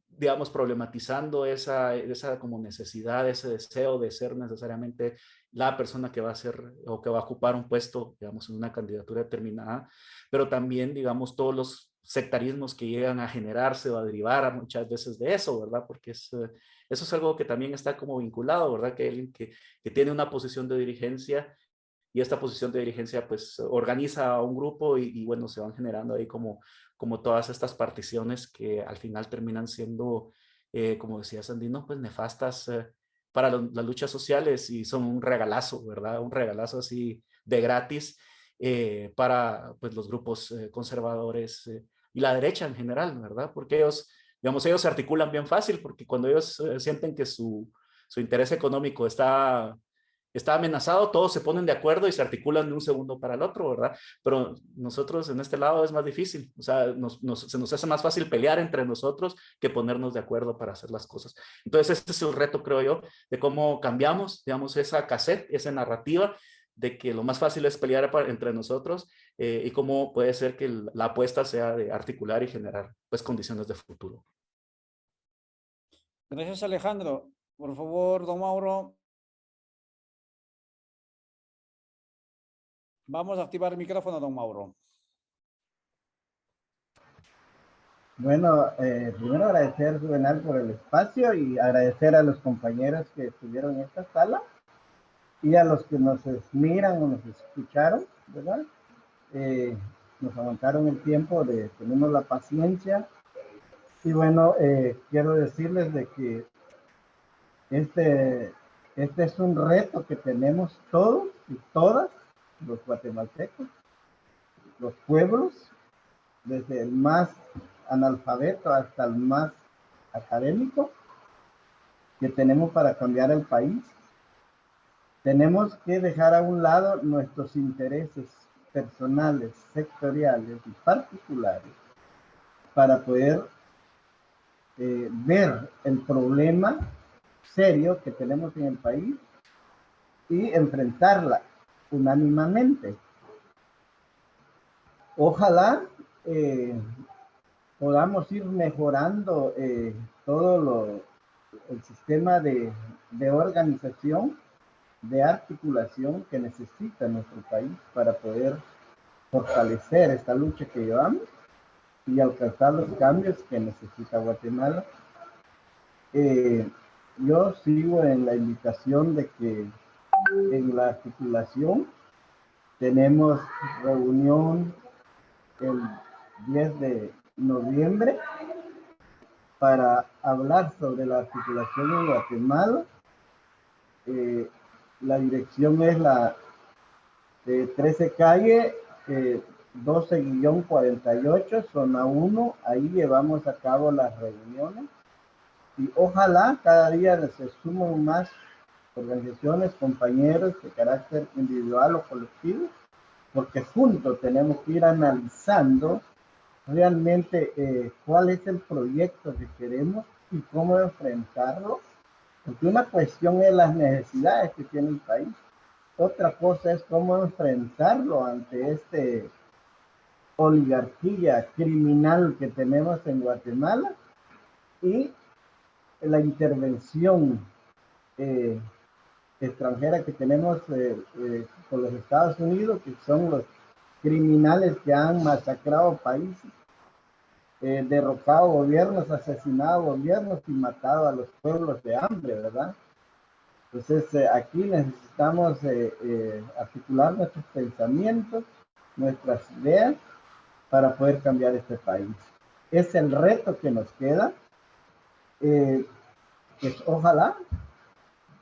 digamos, problematizando esa como necesidad, ese deseo de ser necesariamente la persona que va a ser o que va a ocupar un puesto, digamos, en una candidatura determinada, pero también, digamos, todos los sectarismos que llegan a generarse o a derivar a muchas veces de eso, ¿verdad? Porque eso es algo que también está como vinculado, ¿verdad? Que alguien que tiene una posición de dirigencia y esta posición de dirigencia pues organiza a un grupo y bueno, se van generando ahí como todas estas particiones que al final terminan siendo, como decía Sandino, pues nefastas para las luchas sociales y son un regalazo, ¿verdad? Un regalazo así de gratis para pues los grupos conservadores y la derecha en general, ¿verdad? Porque ellos, digamos, ellos se articulan bien fácil porque cuando ellos sienten que su interés económico está amenazado, todos se ponen de acuerdo y se articulan de un segundo para el otro, ¿verdad? Pero nosotros en este lado es más difícil, o sea, se nos hace más fácil pelear entre nosotros que ponernos de acuerdo para hacer las cosas. Entonces, este es el reto, creo yo, de cómo cambiamos, digamos, esa cassette, esa narrativa de que lo más fácil es pelear entre nosotros y cómo puede ser que la apuesta sea de articular y generar, pues, condiciones de futuro. Gracias, Alejandro. Por favor, don Mauro. Vamos a activar el micrófono, don Mauro. Bueno, primero agradecer, Juvenal, por el espacio y agradecer a los compañeros que estuvieron en esta sala y a los que nos miran o nos escucharon, ¿verdad? Nos aguantaron el tiempo, tenemos la paciencia. Y bueno, quiero decirles de que este es un reto que tenemos todos y todas los guatemaltecos, los pueblos, desde el más analfabeto hasta el más académico, que tenemos para cambiar el país. Tenemos que dejar a un lado nuestros intereses personales, sectoriales y particulares para poder ver el problema serio que tenemos en el país y enfrentarla unánimemente. Ojalá podamos ir mejorando todo el sistema de organización, de articulación que necesita nuestro país para poder fortalecer esta lucha que llevamos y alcanzar los cambios que necesita Guatemala. Yo sigo en la invitación de que en la articulación tenemos reunión el 10 de noviembre para hablar sobre la articulación en Guatemala. La dirección es la 13 calle 12-48, zona 1. Ahí llevamos a cabo las reuniones y ojalá cada día se sumen más organizaciones, compañeros de carácter individual o colectivo, porque juntos tenemos que ir analizando realmente cuál es el proyecto que queremos y cómo enfrentarlo Porque una cuestión es las necesidades que tiene el país. Otra cosa es cómo enfrentarlo ante este oligarquía criminal que tenemos en Guatemala y la intervención extranjera que tenemos con los Estados Unidos, que son los criminales que han masacrado países, derrocado gobiernos, asesinado gobiernos y matado a los pueblos de hambre, ¿verdad? Entonces, aquí necesitamos articular nuestros pensamientos, nuestras ideas para poder cambiar este país. Es el reto que nos queda. Pues ojalá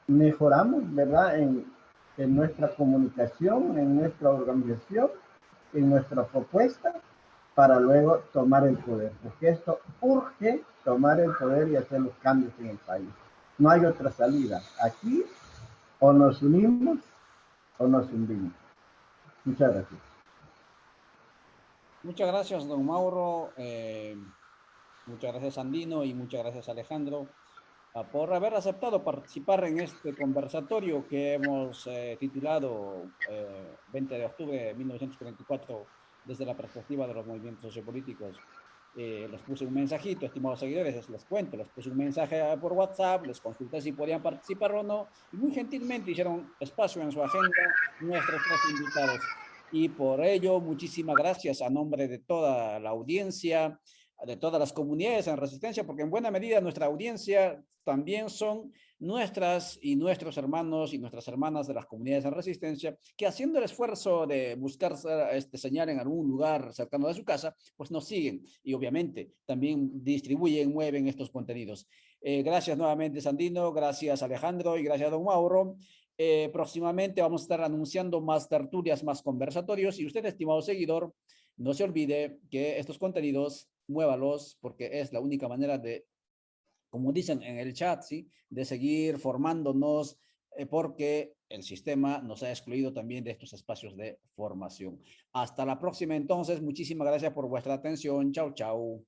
mejoramos, ¿verdad? En nuestra comunicación, en nuestra organización, en nuestra propuesta, para luego tomar el poder. Porque esto urge tomar el poder y hacer los cambios en el país. No hay otra salida. Aquí o nos unimos o nos hundimos. Muchas gracias. Muchas gracias, don Mauro. Muchas gracias, Sandino, y muchas gracias, Alejandro, por haber aceptado participar en este conversatorio que hemos titulado 20 de octubre de 1944 desde la perspectiva de los movimientos sociopolíticos. Les puse un mensajito, estimados seguidores, les cuento, les puse un mensaje por WhatsApp, les consulté si podían participar o no, y muy gentilmente hicieron espacio en su agenda nuestros tres invitados. Y por ello, muchísimas gracias a nombre de toda la audiencia, de todas las comunidades en resistencia, porque en buena medida nuestra audiencia también son nuestras y nuestros hermanos y nuestras hermanas de las comunidades en resistencia, que haciendo el esfuerzo de buscar señal en algún lugar cercano de su casa, pues nos siguen y obviamente también distribuyen, mueven estos contenidos. Gracias nuevamente, Sandino, gracias, Alejandro, y gracias, don Mauro. Próximamente vamos a estar anunciando más tertulias, más conversatorios, y usted, estimado seguidor, no se olvide que estos contenidos muévalos, porque es la única manera de, como dicen en el chat, ¿sí?, de seguir formándonos, porque el sistema nos ha excluido también de estos espacios de formación. Hasta la próxima, entonces. Muchísimas gracias por vuestra atención. Chau, chau.